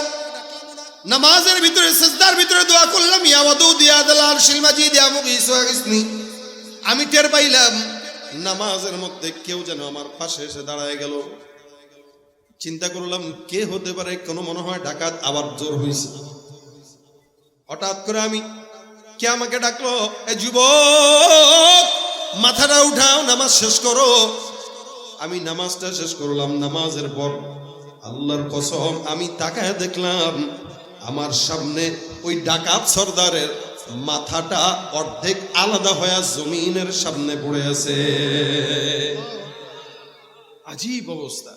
নামাজের ভিতরে সিজদার ভিতরে দোয়া করলাম, ইয়া ওয়াদুদ ইয়া যাল আরশিল মাজিদ ইয়া মুগীসু আগিসনি। আমি টের পাইলাম নামাজের মধ্যে কেউ যেন আমার পাশে এসে দাঁড়ায় গেল। চিন্তা করলাম কে হতে পারে, কোনো মনে হয় ডাকাত আবার জোর হয়েছে। হঠাৎ করে আমি, কে আমাকে ডাকলো, এ যুবক মাথাটা উঠাও, নামাজ শেষ করো। আমি নামাজটা শেষ করলাম। নামাজের পর আল্লাহর কসম আমি তাকায় দেখলাম আমার সামনে ওই ডাকাত সর্দারের মাথাটা অর্ধেক আলাদা হয়ে জমিনের সামনে পড়ে আছে। আজীব অবস্থা,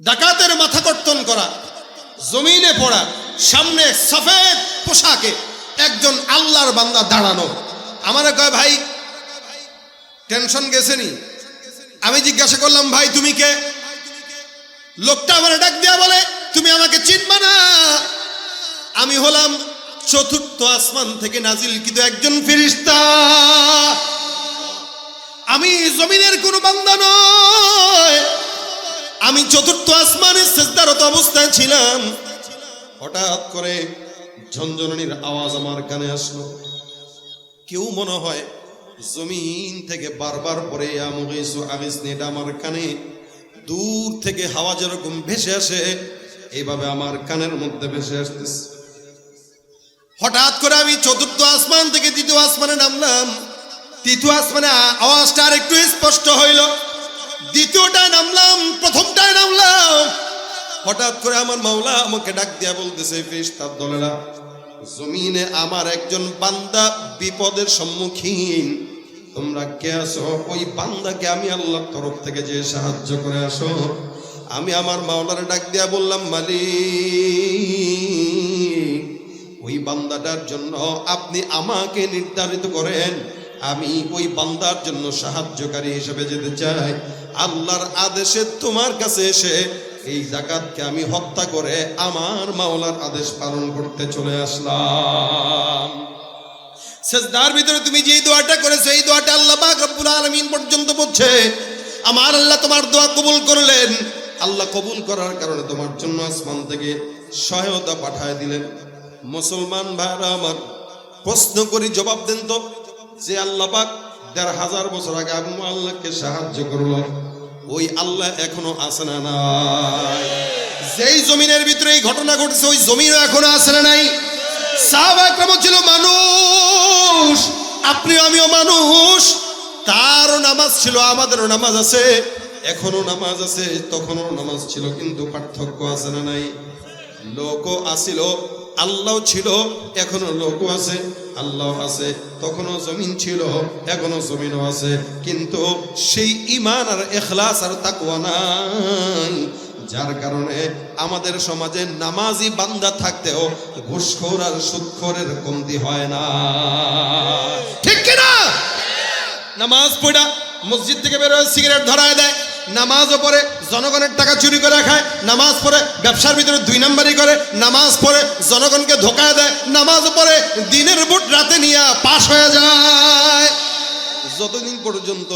ডাকাতের মাথা কর্তন করা, জমিনে পড়া, সামনে সফেদ পোশাকে একজন আল্লাহর বান্দা দাঁড়ানো। আমারে কয়, ভাই টেনশন গেছেনি? আমি জিজ্ঞাসা করলাম, ভাই তুমি কে? লোকটা আমার ডাক দিয়া বলে, তুমি আমাকে চিনবা না, আমি হলাম চতুর্থ আসমান থেকে নাজিলকৃত একজন ফেরেশতা, আমি জমিনের কোনো বান্দা নয়, আমি চতুর্থ আসমানের সিজদারত অবস্থায় ছিলাম। হঠাৎ করে ঝনঝনানির আওয়াজ আমার কানে আসলো। কেউ মনে হয় জমিন থেকে বারবার পরে ইয়া মুগীসু আগিসনি, এটা আমার কানে দূর থেকে হাওয়া যেরকম ভেসে আসে এইভাবে আমার কানের মধ্যে ভেসে আসতেছে। হঠাৎ করে আমি চতুর্থ আসমান থেকে তৃতীয় আসমানে নামলাম। তৃতীয় আসমানে আওয়াজটা আর একটু স্পষ্ট হইল। দ্বিতীয়টায় নামলাম, প্রথমটায় নামলাম। হঠাৎ করে আমার মাওলা আমাকে ডাক দিয়া বলতেছে, ফেরেশতার দলেরা, জমিনে আমার একজন বান্দা বিপদের সম্মুখীন, তোমরা কে আসো? ওই বান্দাকে আমি আল্লাহর তরফ থেকে যে সাহায্য করে আসো। আমি আমার মাওলার ডাক দিয়া বললাম, মালিক, ওই বান্দাটার জন্য আপনি আমাকে নির্ধারিত করেন, আমি ওই বান্দার জন্য সাহায্যকারী হিসেবে যেতে চাই। আল্লাহর আদেশে তোমার কাছে এসে এই জাকাতকে আমি হত্যা করে আমার মাওলার আদেশ পালন করতে চলে আসলাম। সেজদার ভিতরে তুমি যে দোয়াটা করেছো, এই দোয়াটা আল্লাহ পাক রব্বুল আলামিন পর্যন্ত পৌঁছে আমার আল্লাহ তোমার দোয়া কবুল করলেন। আল্লাহ কবুল করার কারণে তোমার জন্য আসমান থেকে সহায়তা পাঠায় দিলেন। মুসলমান ভাইরা আমার, প্রশ্ন করি, জবাব দেন তো, যে আল্লাহ পাক ১৫০০ বছর আগে আবু আল্লাহকে সাহায্য করলো, ওই আল্লাহ এখনো আছে না নাই? যেই জমিনের ভিতরে এই ঘটনা ঘটেছে ওই জমিনও এখনো আছে না নাই? সাহাবা একরাম ছিল মানুষ, আপনিও আমিও মানুষ। তারও নামাজ ছিল, আমাদেরও নামাজ আছে, এখনো নামাজ আছে, তখনও নামাজ ছিল, কিন্তু পার্থক্য আছে না নাই? লোকও আসিল, আল্লাহ ছিল, এখনো লোকও আছে, আল্লাহ আছে, তখনও জমিন ছিল, এখনো জমিনও আছে, কিন্তু সেই ঈমান আর ইখলাস আর তাকওয়া নাই, যার কারণে আমাদের সমাজে নামাজি বান্দা থাকতেও ঘুষখোর আর সুদখোরের কমতি হয় না। ঠিক কিনা? নামাজ পড়া মসজিদ থেকে বের হয়ে সিগারেট ধরায় দেয়, নামাজও পড়ে জনগণের টাকা চুরি করে খায়, নামাজ পড়ে ব্যবসার ভিতরে ২ নাম্বারি করে, নামাজ পড়ে জনগণকে ধোঁকা দেয়, নামাজ পড়ে দিনের বুট রাতে নিয়ে পাশ হয়ে যায়। যতদিন পর্যন্ত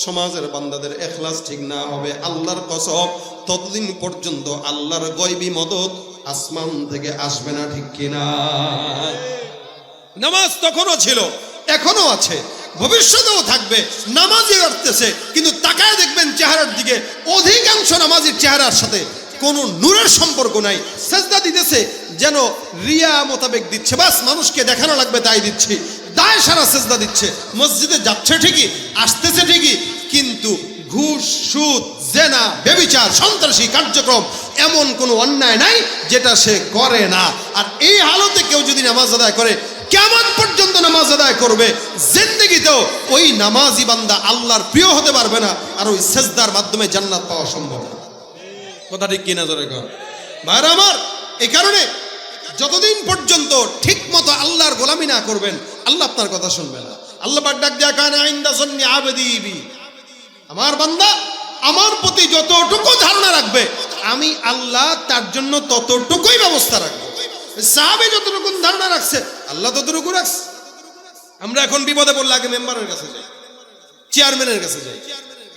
সমাজের বান্দাদের ইখলাস ঠিক না হবে, আল্লাহর কসম, ততদিন পর্যন্ত আল্লাহর গায়বী মদদ আসমান থেকে আসবে না। ঠিক কিনা? নামাজ তখনও ছিল, এখনো আছে, ভবিষ্যতেও থাকবে। নামাজি করতেছে, কিন্তু তাকায় দেখবেন চেহারার দিকে, অধিকাংশ নামাজির চেহারার সাথে কোনো নূরের সম্পর্ক নাই। সেজদা দিতেছে যেন রিয়া মোতাবেক দিচ্ছে, বাস মানুষকে দেখানো লাগবে তাই দিচ্ছি, দায় সারা সেজদা দিচ্ছে। মসজিদে যাচ্ছে ঠিকই, আসতেছে ঠিকই, কিন্তু ঘুষ, সুদ, জেনা, ব্যভিচার, সন্ত্রাসী কার্যক্রম, এমন কোনো অন্যায় নাই যেটা সে করে না। আর এই হালতে কেউ যদি নামাজ আদায় করে, কিয়ামত পর্যন্ত নামাজ আদায় করবে, জিন্দেগিতেও ওই নামাজি বান্দা আল্লাহর প্রিয় হতে পারবে না, আর ওই সেজদার মাধ্যমে জান্নাত পাওয়া সম্ভব না। কথা ঠিক কিনা? জোরে কর ভাইরা আমার। এই কারণে যতদিন পর্যন্ত ঠিক মতো আল্লাহর গোলামি না করবেন, আল্লাহ আপনার কথা শুনবে না। আল্লাহ পাক ডাক দেয়া কানা ইনদা যান্নি আবদি বি, আমার বান্দা আমার প্রতি যতটুকু ধারণা রাখবে, আমি আল্লাহ তার জন্য ততটুকুই ব্যবস্থা রাখবো। সাহাবী যতটুকু ধারণা রাখছে, আল্লাহ ততটুকু রাখছে। আমরা এখন বিপদে পড়লে আগে মেম্বারের কাছে যাই, চেয়ারম্যানের কাছে যাই,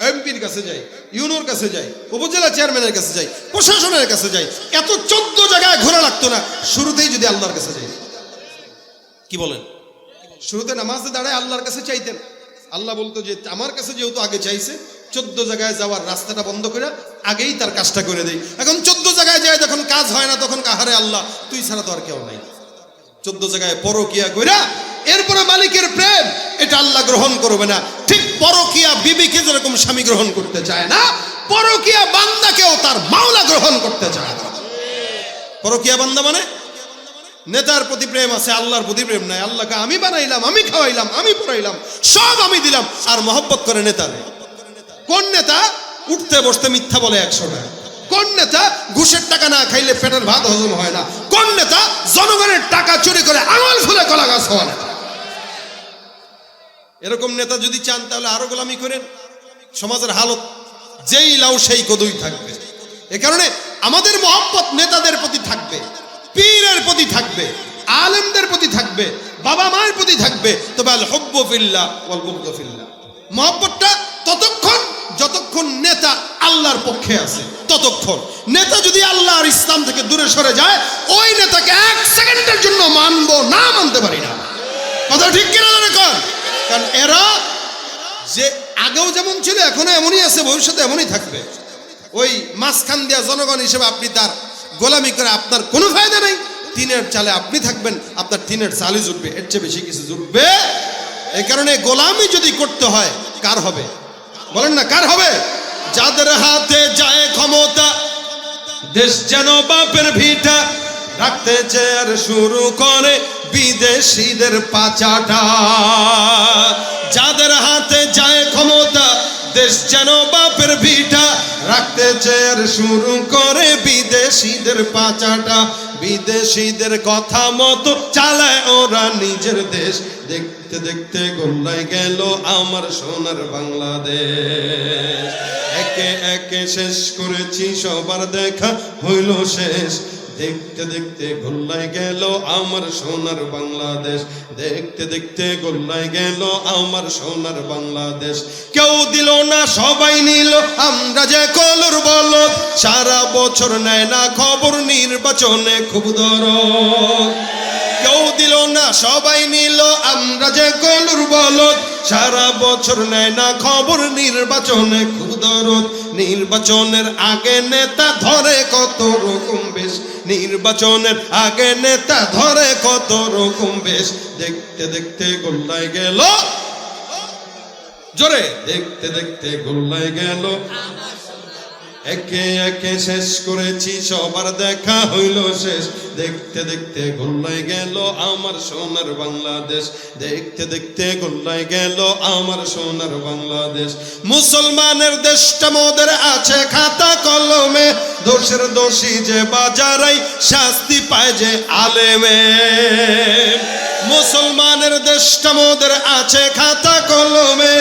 এমপির কাছে যাই, ইউনোর কাছে যাই, উপজেলা চেয়ারম্যানের কাছে যাই, প্রশাসনের কাছে যাই। এত 14 জায়গায় ঘোরা লাগতো না, শুরুতেই যদি আল্লাহর কাছে যাই। কি বলেন? শুরুতে নামাজে দাঁড়ায় আল্লাহর কাছে চাইতেন, আল্লাহ বলতো যে আমার কাছে যেহেতু আগে চাইছে, 14 জায়গায় যাওয়ার রাস্তাটা বন্ধ করে আগেই তার কাজটা করে দেই। এখন 14 জায়গায় যায় যখন কাজ হয় না, তখন কাহারে আল্লাহ, তুই ছাড়া তো আর কেউ নাই। 14 জায়গায় পরকিয়া কইরা এরপরে মালিকের প্রেম, এটা আল্লাহ গ্রহণ করবে না। ঠিক পরকিয়া বিবিকে যেরকম স্বামী গ্রহণ করতে চায় না, পরকিয়া বান্দাকেও তার মাওলা গ্রহণ করতে চায় না। পরকিয়া বান্দা মানে নেতার প্রতি প্রেম আছে, আল্লাহর প্রতি প্রেম নাই। আল্লাহকে আমি বানাইলাম, আমি খাওয়াইলাম, আমি পড়াইলাম, সব আমি দিলাম, আর মহব্বত করে নেতারে। কোন নেতা উঠতে বসতে মিথ্যা বলে 100 টাকা? কোন নেতা ঘুষের টাকা না খাইলে পেটের ভাত হজম হয় না? কোন নেতা জনগণের টাকা চুরি করে আঙুল ফুলে কলা গাছ হওয়া নেতা? এরকম নেতা যদি চান তাহলে আরো গোলামি করেন। সমাজের হালত যেই লাউ সেই কদুই থাকবে। এ কারণে আমাদের মহব্বত নেতাদের প্রতি থাকবে, পীরের প্রতি থাকবে, আলেমদের প্রতি থাকবে, বাবা মায়ের প্রতি থাকবে। তবে আল হুব্বু ফিল্লাহ ওয়াল বুগদু ফিল্লাহ, মহব্বতটা ততক্ষণ যতক্ষণ নেতা আল্লাহর পক্ষে আছে ততক্ষণ। নেতা যদি আল্লাহ আর ইসলাম থেকে দূরে সরে যায়, ওই নেতাকে 1 সেকেন্ডের জন্য মানবো না, মানতে পারি না। কথা ঠিক কিনা? কারণ এরা যে আগেও যেমন ছিল এখনো এমনই আছে, ভবিষ্যতে এমনই থাকবে। ওই মাঝখান দিয়া জনগণ হিসেবে আপনি তার গোলামি করে আপনার কোনো ফায়দা নেই। টিনের চালে আপনি থাকবেন, আপনার টিনের চালই জুটবে, এর চেয়ে বেশি কিছু জুটবে। এই কারণে গোলামি যদি করতে হয় কার হবে বলেন না, কার হবে? যাদের হাতে যায় ক্ষমতা, দেশ যেন বাপের ভিটা, রাখতে চেয়ার শুরু করে বিদেশিদের পাচাটা। যাদের হাতে যায় ক্ষমতা, দেশ যেন বাপের ভিটা, রাখতে চেয়ার শুরু করে বিদেশিদের পাচাটা। বিদেশিদের কথা মতো চালায় ওরা নিজের দেশ। দেখতে দেখতে গোল্লায় গেল আমার সোনার বাংলাদেশ। একে একে শেষ করেছি সবার দেখা হইল শেষ। দেখতে দেখতে গোল্লায় গেল আমার সোনার বাংলাদেশ। দেখতে দেখতে গোল্লায় গেল আমার সোনার বাংলাদেশ। কেউ দিল না সবাই নিল, আমরা যে কলর বলদ, সারা বছর নেয় না খবর, নির্বাচনে খুব দরদ। কেউ দিল না সবাই নিল, আমরা যে কলর বলদ, সারা বছর নেয় না খবর, নির্বাচনে খুব দরদ। নির্বাচনের আগে নেতা ধরে কত রকম বেশ, নির্বাচনের আগে নেতা ধরে কত রকম বেশ। দেখতে দেখতে গোল্লায় গেল জোরে, দেখতে দেখতে গোল্লায় গেল। একে একে শেষ করেছি সবার দেখা হইল শেষ। দেখতে দেখতে গোল্লায় গেল আমার সোনার বাংলাদেশ। দেখতে দেখতে গোল্লায় গেল আমার সোনার বাংলাদেশ। মুসলমানের দেশটা মোদের আছে খাতা কলমে, দোষের দোষী যে বাজারাই শাস্তি পায় যে আলেমে। মুসলমানের দেশটা মোদের আছে খাতা কলমে,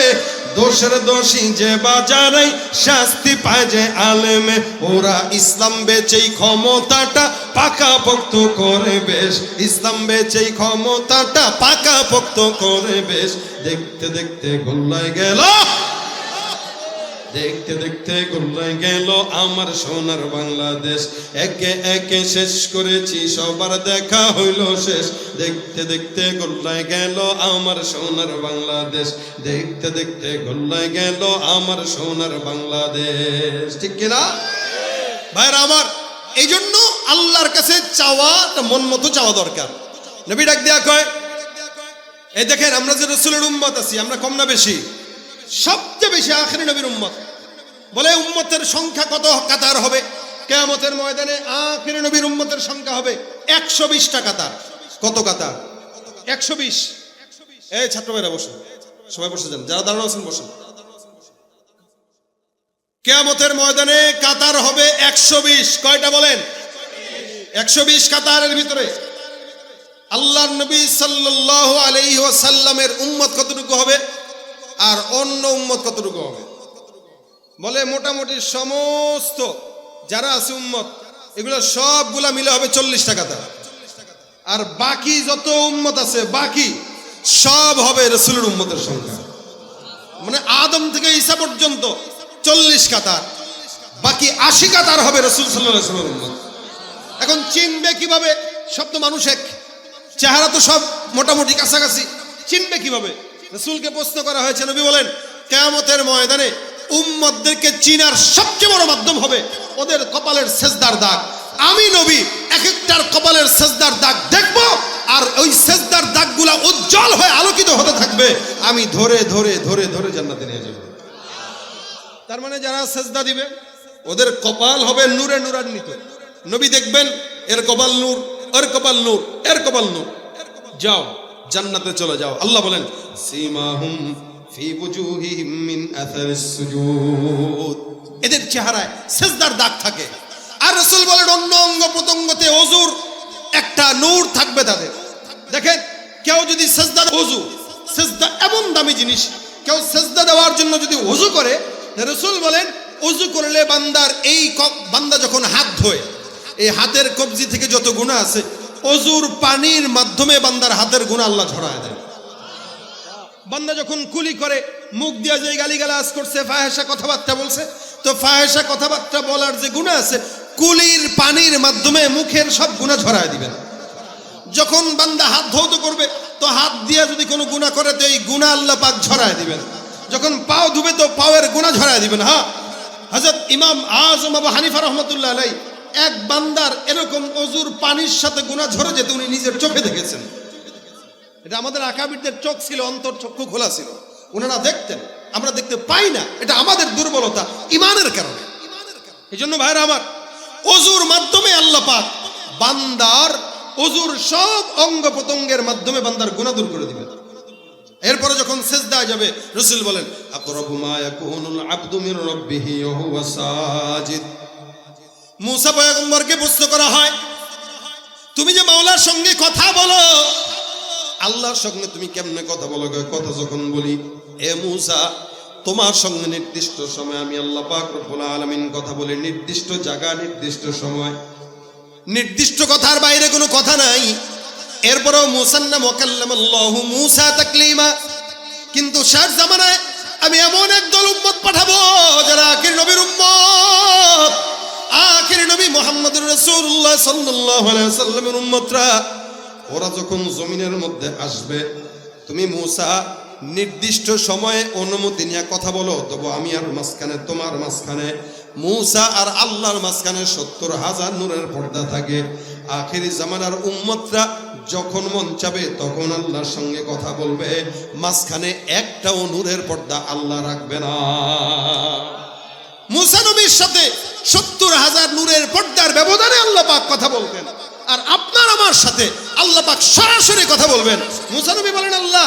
দোষের দোষী যে বাজারাই শাস্তি পায় যে আলেমে। ওরা ইসলাম বেচেই ক্ষমতাটা পাকাপোক্ত করে বেশ, ইসলাম বেচেই ক্ষমতাটা পাকাপোক্ত করে বেশ। দেখতে দেখতে গোল্লায় গেল, দেখতে দেখতে গোল্লায় গেল আমার সোনার বাংলাদেশ। একে একে শেষ করেছি সবার দেখা হইল শেষ। দেখতে দেখতে গোল্লায় গেল আমার সোনার বাংলাদেশ। দেখতে দেখতে গোল্লায় গেল আমার সোনার বাংলাদেশ। ঠিক কিনা ভাইরা আমার? এই জন্য আল্লাহর কাছে চাওয়া মন মতো চাওয়া দরকার। নবী ডাক দেয়া কয়, এই দেখেন আমরা যে রাসূলের উম্মত আছি, আমরা কম না বেশি? সবচেয়ে বেশি আখেরি নবীর উম্মত। বলে উম্মতের সংখ্যা কত কাতার হবে কিয়ামতের ময়দানে? আখেরি নবীর উম্মতের সংখ্যা হবে 120টা কাতার। কত কাতার? 120। এই ছাত্র ভাইরা বসুন, সবাই বসে যান, যারা দাঁড়ানো আছেন বসুন। কিয়ামতের ময়দানে কাতার হবে 120। কয়টা বলেন? 120 কাতারের ভিতরে আল্লাহর নবী সাল্লাল্লাহু আলাইহি ওয়াসাল্লামের উম্মত কতটুকু হবে আর অন্য উম্মত কতটুকু হবে? বলে মোটামুটি সমস্ত যারা আছে উম্মত, এগুলো সবগুলা মিলে হবে 40টা কাতার। আর বাকি যত উম্মত আছে বাকি সব হবে রাসূলের উম্মতের সংখ্যা। মানে আদম থেকে ঈসা পর্যন্ত 40 কাতার, বাকি 80 কাতার হবে রাসূল সাল্লাল্লাহু আলাইহি ওয়াসাল্লামের উম্মত। এখন চিনবে কিভাবে? সব তো মানুষ এক, চেহারা তো সব মোটামুটি কাছাকাছি, চিনবে কিভাবে? রাসূলকে প্রশ্ন করা হয়েছে, নবী বলেন কিয়ামতের ময়দানে উম্মতদেরকে চিনার সবচেয়ে বড় মাধ্যম হবে ওদের কপালের সেজদার দাগ। আমি নবী এক একটার কপালের সেজদার দাগ দেখব, আর ওই সেজদার দাগগুলা উজ্জ্বল হয়ে আলোকিত হতে থাকবে। আমি ধরে ধরে ধরে ধরে জান্নাতে নিয়ে যাব। তার মানে যারা সেজদা দিবে ওদের কপাল হবে নূরে নূরান্বিত। নবী দেখবেন এর কপাল নূর, এর কপাল নূর, এর কপাল নূর, যাও জান্নাতে চলে যাও। আল্লাহ বলেন সীমাহুম ফি বুজুহিহিম মিন আসারিস সুজুদ, এদের চেহারায় সেজদার দাগ থাকে। আর রাসূল বলেন অন্য অঙ্গ প্রত্যঙ্গতে ওযুর একটা নূর থাকবে তাদের। দেখেন কেউ যদি সেজদা, ওযু সেজদা এমন দামি জিনিস, কেউ সেজদা দেওয়ার জন্য যদি ওযু করে, রাসূল বলেন ওযু করলে বান্দার এই বান্দা যখন হাত ধোয়, এই হাতের কবজি থেকে যত গুনাহ আছে ওযুর পানির মাধ্যমে বান্দার হাতের গুনাহ আল্লাহ ঝরায় দেয়। বান্দা যখন কুলি করে, মুখ দিয়ে যে গালিগালাজ করছে, ফাহেসা কথাবার্তা বলছে, তো ফাহেসা কথাবার্তা বলার যে গুনাহ আছে কুলির পানির মাধ্যমে মুখের সব গুনাহ ঝরায় দিবেন। যখন বান্দা হাত ধৌত করবে তো হাত দিয়ে যদি কোনো গুনাহ করে তো এই গুনাহ আল্লাহ পাক ঝরায় দিবেন। যখন পাও ধুবে তো পাওয়ের গুনাহ ঝরায় দিবেন। হ্যাঁ, হযরত ইমাম আযম আবু হানিফা রাহমাতুল্লাহ আলাইহি এক বান্দার এরকম অজুর পানির সাথে গুনাহ ঝরে যেতে উনি নিজের চোখে দেখেছেন। এটা আমাদের আকাবিরদের চোখ ছিল, অন্তর চক্ষু খোলা ছিল, ওনারা দেখতেন, আমরা দেখতে পাই না। এটা আমাদের দুর্বলতা, ঈমানের কারণে। এই জন্য ভাইরা আমার, অজুর মাধ্যমে আল্লাহ পাক বান্দার অজুর সব অঙ্গ প্রত্যঙ্গের মাধ্যমে বান্দার গুনাহ দূর করে দিবেন। এরপরে যখন সিজদায় যাবে, রাসূল বলেন আকরাবু মা ইয়াকুনুল আবদু মির রাব্বিহি ওয়া হুয়া সাজিদ। মুসা পয়গম্বরকে প্রশ্ন করা হয়, তুমি যে মাওলার সঙ্গে কথা বলো, আল্লাহর সঙ্গে তুমি কেমনে কথা বলো? কথা যখন বলি, এ মুসা, তোমার সঙ্গে নির্দিষ্ট সময় আমি আল্লাহ পাক রব্বুল আলামিন কথা বলি, নির্দিষ্ট জায়গা, নির্দিষ্ট সময়, নির্দিষ্ট কথার বাইরে কোনো কথা নাই। এরপরেও মুসান্না মুকাল্লামাল্লাহু মুসা তাকলিমা। কিন্তু শেষ জামানায় আমি এমন একদল উম্মত পাঠাবো যারা আখির নবীর উম্মত, আখির নবী মুহাম্মদুর রাসূলুল্লাহ সাল্লাল্লাহু আলাইহি ওয়াসাল্লামের উম্মতরা। ওরা যখন জমিনের মধ্যে আসবে, তুমি মুসা নির্দিষ্ট সময়ে অনুমতি নিয়ে কথা বলো, তবু আমি আর মাঝখানে, তোমার মাঝখানে, মুসা আর আল্লাহর মাঝখানে ৭০,০০০ নূরের পর্দা থাকে। আখিরি জামানার উম্মতরা যখন মন চাবে তখন আল্লাহর সঙ্গে কথা বলবে, মাঝখানে একটাও নূরের পর্দা আল্লাহ রাখবে না। মুসা নবীর সাথে ৭০,০০০ নূরের পর্দার ব্যবধানে আল্লাহ পাক কথা বলবেন, আর আপনার আমার সাথে আল্লাহ পাক সরাসরি কথা বলবেন। মুসা নবী বলেন, আল্লাহ,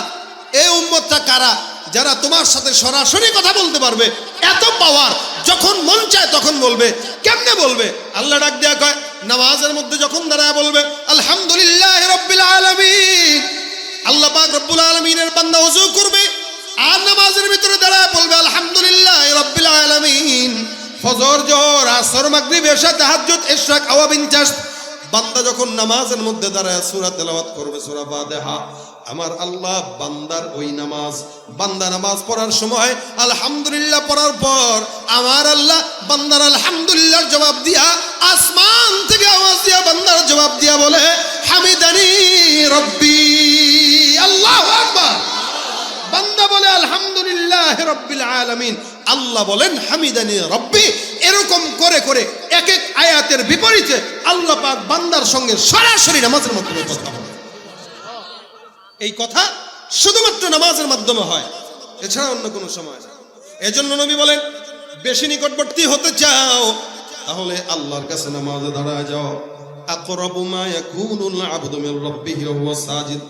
এই উম্মতটা কারা যারা তোমার সাথে সরাসরি কথা বলতে পারবে? এত পাওয়ার, যখন মন চায় তখন বলবে। কেমনে বলবে? আল্লাহ ডাক দেয়া কয়, নামাজের মধ্যে যখন দাঁড়ায় বলবে আলহামদুলিল্লাহি রাব্বিল আলামিন। আল্লাহ পাক রব্বুল আলামিনের বান্দা ওযু করবে আর নামাজের ভিতরে দাঁড়ায় বলবে আলহামদুলিল্লাহি রাব্বিল আলামিন। ফজর, জোহর, আসর, মাগরিব, ইশা, তাহাজ্জুদ, ইশরাক, আওয়াবিন, চাষ, বান্দা যখন নামাজের মধ্যে দাঁড়ায় সূরা তেলাওয়াত করবে, সূরা ফাতিহা, আমার আল্লাহ বান্দার ওই নামাজ, বান্দা নামাজ পড়ার সময় আলহামদুলিল্লাহ পড়ার পর আমার আল্লাহ বান্দার আলহামদুলিল্লাহর জবাব দিয়া আসমান থেকে আওয়াজ দিয়া বান্দার জবাব দিয়া বলে হামিদানি রব্বি। আল্লাহু আকবার। বান্দা বলে আলহামদুলিল্লাহি রাব্বিল আলামিন, আল্লাহ বলেন হামিদানি রব্বি। এরকম করে করে এক এক আয়াতের বিপরীতে আল্লাহ পাক বান্দার সঙ্গে সরাসরি নামাজের মাধ্যমে কথা বলেন। এই কথা শুধুমাত্র নামাজের মাধ্যমে হয়, এছাড়া অন্য কোনো সময় না। এজন্য নবী বলেন, বেশি নিকটবর্তী হতে চাও তাহলে আল্লাহর কাছে নামাজে দাঁড়ায় যাও। আকরাবু মা ইয়াকুনুল আবদু মির রাব্বিহি ওয়া হুয়া সাজিদ।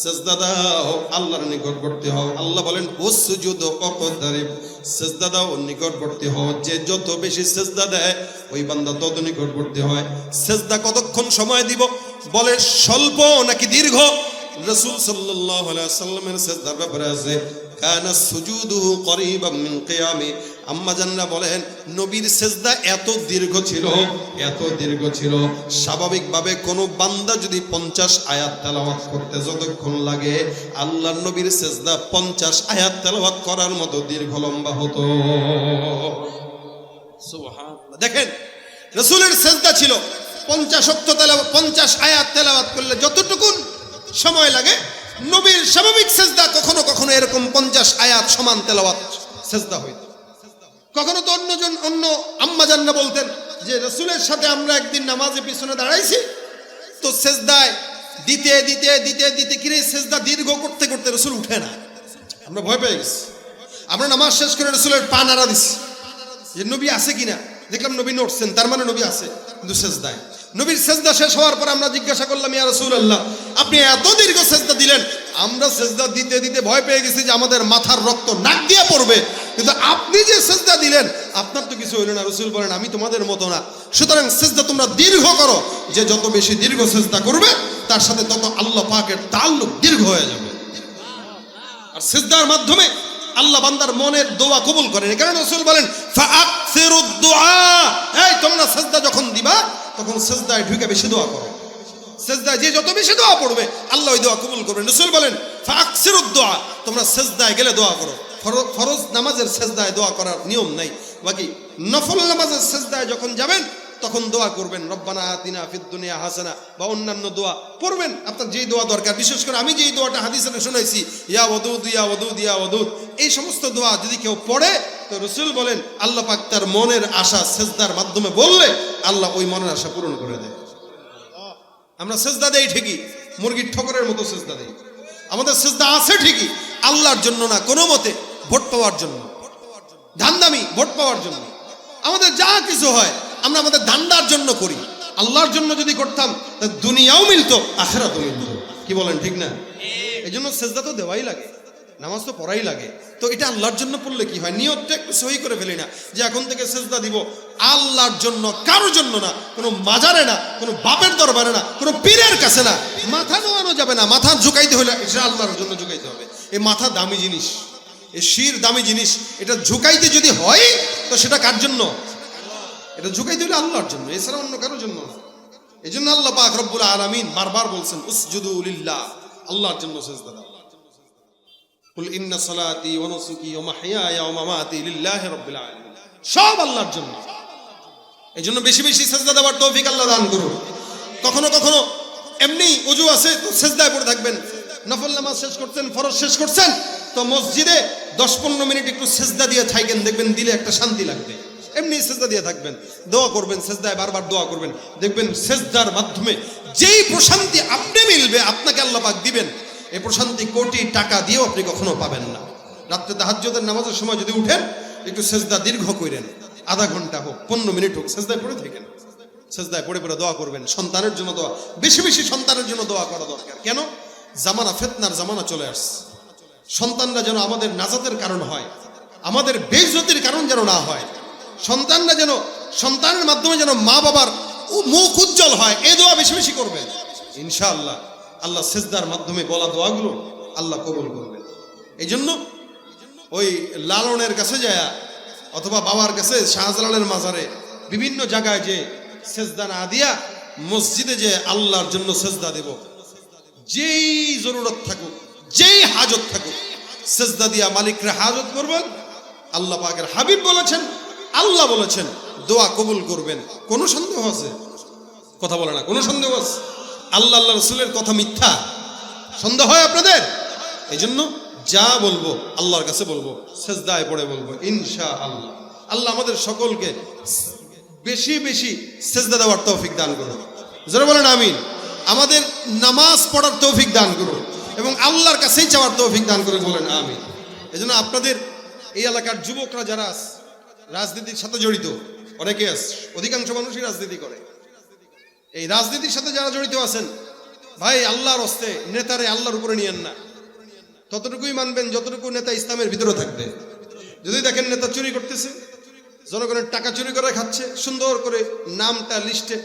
সিজদা দাও, আল্লাহর নিকটবর্তী হও। আল্লাহ বলেন উসজুদ ওয়াকতারিব, সিজদা দাও, নিকটবর্তী হও। যে যত বেশি সিজদা দেয় ওই বান্দা তত নিকটবর্তী হয়। সিজদা কতক্ষণ সময় দিব? বলে স্বল্প নাকি দীর্ঘ? রাসূল সাল্লাল্লাহু আলাইহি ওয়াসাল্লামের সিজদার ব্যাপারে আছে কানা সুজুদুহু করিবাম মিন কিয়ামি। আম্মা জান্নাহ বলেন, নবীর সিজদা এত দীর্ঘ ছিল, এত দীর্ঘ ছিল, স্বাভাবিকভাবে কোনো বান্দা যদি ৫০ আয়াত তেলাওয়াত করতে যতক্ষণ লাগে, আল্লাহর নবীর সিজদা ৫০ আয়াত তেলাওয়াত করার মতো দীর্ঘ লম্বা হতো। সুবহানাল্লাহ। দেখেন, রাসূলের সিজদা ছিল ৫০ আয়াত তেলাওয়াত করলে যতটুকু সময় লাগে, নবীর স্বাভাবিক সিজদা কখনো কখনো এরকম ৫০ আয়াত সমান তেলাওয়াত সিজদা হইত। কখনো তো অন্য আম্মা জান্নাহ বলতেন যে রাসূলের সাথে আমরা একদিন নামাজে পিছনে দাঁড়াইছি, তো সিজদায় দিতে দিতে দিতে দিতে কিরে সিজদা দীর্ঘ করতে করতে রাসূল উঠে না। আমরা ভয় পেয়ে গেছি। আমরা নামাজ শেষ করে রাসূলের পা নাড়া দিছি যে নবী আছে কিনা, দেখলাম নবী নড়ছেন, তার মানে নবী আছে, কিন্তু সিজদায়। নবীর সিজদা শেষ হওয়ার পর আমরা জিজ্ঞাসা করলাম, ইয়া রাসূলুল্লাহ, আপনি এত দীর্ঘ সিজদা দিলেন, আমরা সিজদা দিতে দিতে ভয় পেয়ে গেছি যে আমাদের মাথার রক্ত নাক দিয়ে পড়বে, কিন্তু আপনি যে সিজদা দিলেন আপনার তো কিছু হইল না। রাসূল বলেন, আমি তোমাদের মতো না, সুতরাং সিজদা তোমরা দীর্ঘ করো। যে যত বেশি দীর্ঘ সিজদা করবে তার সাথে তত আল্লাহ পাকের তাআল্লুক দীর্ঘ হয়ে যাবে। আর সিজদার মাধ্যমে আল্লাহ বান্দার মনের দোয়া কবুল করেন। কারণ রাসূল বলেন ফাআকসিরুদ দুআ, এই তোমরা সিজদা যখন দিবা তখন সিজদায় ঢুকে বেশি দোয়া করো। সিজদায় যে যত বেশি দোয়া পড়বে আল্লাহ ওই দোয়া কবুল করবেন। রাসূল বলেন ফাআকসিরুদ দুআ, তোমরা সিজদায় গেলে দোয়া করো। ফরজ নামাজের সিজদায় দোয়া করার নিয়ম নাই, বাকি নফল নামাজের সিজদায় যখন যাবেন তখন দোয়া করবেন, রব্বানা আতিনা ফিদ দুনিয়া হাসানা বা অন্যান্য দোয়া পড়বেন আপনার যেই দোয়া দরকার। বিশেষ করে আমি যেই দোয়াটা হাদিসে শুনাইছি, ইয়া ওয়াদুদ ইয়া ওয়াদুদ ইয়া ওয়াদুদ, এই সমস্ত দোয়া যদি কেউ পড়ে তো রাসূল বলেন আল্লাহ পাক তার মনের আশা সেজদার মাধ্যমে বললে আল্লাহ ওই মনের আশা পূরণ করে দেয়। আমরা সেজদা দেই ঠিকই, মুরগির ঠোকরের মতো সেজদা দেই। আমাদের সেজদা আছে ঠিকই, আল্লাহর জন্য না, কোনো মতে ভোট পাওয়ার জন্য, ধান্দামি ভোট পাওয়ার জন্য। আমাদের যা কিছু হয় আমরা আমাদের ধান্দার জন্য করি। আল্লাহর জন্য যদি করতাম তা দুনিয়াও মিলতো, আখিরাতও মিলতো। কি বলেন, ঠিক না? এই জন্য সেজদা তো দেওয়াই লাগে, নামাজ তো পড়াই লাগে। তো এটা আল্লাহর জন্য পড়লে কি হয়, নিয়তটা একটু সহি করে ফেলি না যে এখন থেকে সেজদা দিব আল্লাহর জন্য, কারোর জন্য না, কোনো মাজারে না, কোনো বাপের দরবারে না, কোনো পীরের কাছে না। মাথা নোয়ানো যাবে না, মাথা ঝুঁকাইতে হলে এটা আল্লাহর জন্য ঝুঁকাইতে হবে। এই মাথা দামি জিনিস, এই শির দামি জিনিস, এটা ঝুঁকাইতে যদি হয় তো সেটা কার জন্য? এটা ঝুঁকাইতে হলে আল্লাহর জন্য, এছাড়া অন্য কারোর জন্য না। এই জন্য আল্লাহ পাক রব্বুল আলামিন বারবার বলছেন উসজুদু লিল্লাহ, আল্লাহর জন্য সেজদা দাও। কুল ইন্না সালাতি ওয়া নুসুকি ওয়া মাহইয়ায়া ওয়া মামাতি লিল্লাহি রাব্বিল আলামিন, সব আল্লাহর জন্য। এই জন্য বেশি বেশি সেজদা দেওয়ার তৌফিক আল্লাহ দান করুন। কখনো কখনো এমনি ওযু আছে তো সেজদায় পড়ে থাকবেন, নফল নামাজ শেষ করছেন, ফরজ শেষ করছেন, তো মসজিদে 10-15 মিনিট একটু সেজদা দিয়ে থাকেন, দেখবেন দিলে একটা শান্তি লাগবে। এমনি সেজদা দিয়ে থাকবেন, দোয়া করবেন, সেজদায় বারবার দোয়া করবেন, দেখবেন সেজদার মাধ্যমে যেই প্রশান্তি আপনি মিলবে, আপনাকে আল্লাহ পাক দিবেন, এই প্রশান্তি কোটি টাকা দিয়েও আপনি কখনো পাবেন না। রাত্রে তাহাজ্জুদের নামাজের সময় যদি উঠেন, একটু সেজদা দীর্ঘ করেন, আধা ঘন্টা হোক, 15 মিনিট হোক, সেজদায় পড়ে থাকেন, সেজদায় পড়ে পড়ে দোয়া করবেন। সন্তানের জন্য দোয়া, বেশি বেশি সন্তানের জন্য দোয়া করা দরকার। কেন? জামানা, ফিতনার জামানা চলে আসছে। সন্তানরা যেন আমাদের নাজাতের কারণ হয়, আমাদের বেইজ্জতির কারণ যেন না হয়। সন্তানরা যেন, সন্তানের মাধ্যমে যেন মা বাবার মুখ উজ্জ্বল হয়, এই দোয়া বেশি বেশি করবেন। ইনশাআল্লাহ আল্লাহ সেজদার মাধ্যমে বলা দোয়াগুলো আল্লাহ কবুল করবেন। এই জন্য ওই লালনের কাছে যায় অথবা বাবার কাছে, শাহজালালের মাজারে, বিভিন্ন জায়গায় যে সেজদা না দিয়া মসজিদে যে আল্লাহর জন্য সেজদা দেব, যেই জরুরত থাকুক, যেই হাজত থাকুক, সেজদা দিয়া মালিকরে হাজত করবেন। আল্লাহ পাকের হাবিব বলেছেন, আল্লাহ বলেছেন দোয়া কবুল করবেন। কোনো সন্দেহ আছে? কথা বলে না, কোনো সন্দেহ আছে? আল্লাহ আল্লাহ রসুলের কথা মিথ্যা? সন্দেহ হয় আপনাদের? এই জন্য যা বলবো আল্লাহর কাছে বলবো, সেজদায় পড়ে বলবো ইনশাআল্লাহ। আল্লাহ আমাদের সকলকে বেশি বেশি সেজদা দেওয়ার তৌফিক দান করুন। যারা বলেন আমিন। আমাদের নামাজ পড়ার তৌফিক দান করুন এবং আল্লাহর কাছেই চাওয়ার তৌফিক দান করে বলেন আমিন। এই জন্য আপনাদের এই এলাকার যুবকরা যারা রাজনীতির সাথে জড়িত, অনেকে আছে, অধিকাংশ মানুষই রাজনীতি করে, এই রাজনীতির সাথে যারা জড়িত আছেন, ভাই আল্লাহর হস্তে নেতারে আল্লাহর উপরে নিয়েন না। ততটুকুই মানবেন যতটুকু নেতা ইসলামের ভিতরে থাকবে। যদি দেখেন নেতা চুরি করতেছে, জনগণের টাকা চুরি করে খাচ্ছে, সুন্দর করে নামটা লিস্টে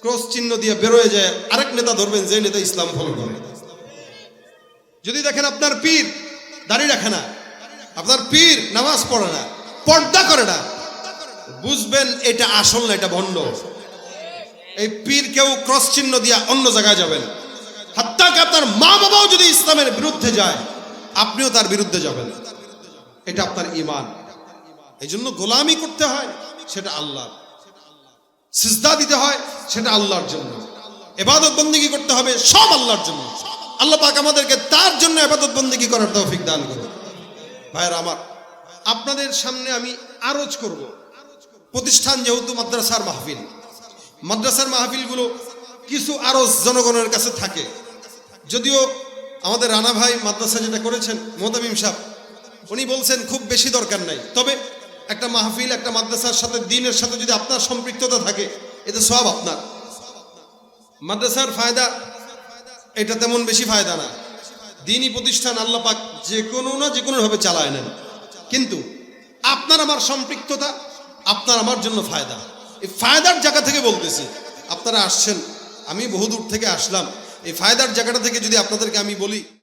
ক্রস চিহ্ন দিয়ে বেরোয় যায়, আরেক নেতা ধরবেন যে নেতা ইসলাম ফলো করে। যদি দেখেন আপনার পীর দাড়ি রাখে না, আপনার পীর নামাজ পড়ে না, পর্দা করে না, বুঝবেন এটা আসল না, এটা ভণ্ড। এই পীর কেউ ক্রস চিহ্ন দিয়া অন্য জায়গায় যাবেন। হাত্তাকে আপনার মা বাবাও যদি ইসলামের বিরুদ্ধে যায়, আপনিও তার বিরুদ্ধে যাবেন। এটা আপনার ঈমান। এই জন্য গোলামি করতে হয়, সেটা আল্লাহর। সিজদা দিতে হয়, সেটা আল্লাহর জন্য। ইবাদত বন্দেগী করতে হবে, সব আল্লাহর জন্য। আল্লাহ পাক আমাদেরকে তার জন্য ইবাদত বন্দেগী করার তৌফিক দান করুন। ভাইরা আমার, আপনাদের সামনে আমি আরজ করব, প্রতিষ্ঠান যেহেতু মাদ্রাসার মাহফিল, মাদ্রাসার মাহফিলগুলো কিছু আরজ জনগণের কাছে থাকে। যদিও আমাদের রানা ভাই মাদ্রাসা যেটা করেছেন, মোতামিম সাহেব, উনি বলছেন খুব বেশি দরকার নাই, তবে একটা মাহফিল, একটা মাদ্রাসার সাথে, দিনের সাথে যদি আপনার সম্পৃক্ততা থাকে, এতে সব আপনার। মাদ্রাসার ফায়দা এটা তেমন বেশি ফায়দা না। দিনই প্রতিষ্ঠান আল্লাহ পাক যে কোনো না যে কোনোভাবে চালায় নেন, কিন্তু আপনার আমার সম্পৃক্ততা আপনার আমার জন্য ফায়দা। এই ফায়দার জায়গা থেকে বলতেছি, আপনারা আসছেন, আমি বহুদূর থেকে আসলাম, এই ফায়দার জায়গাটা থেকে যদি আপনাদেরকে আমি বলি,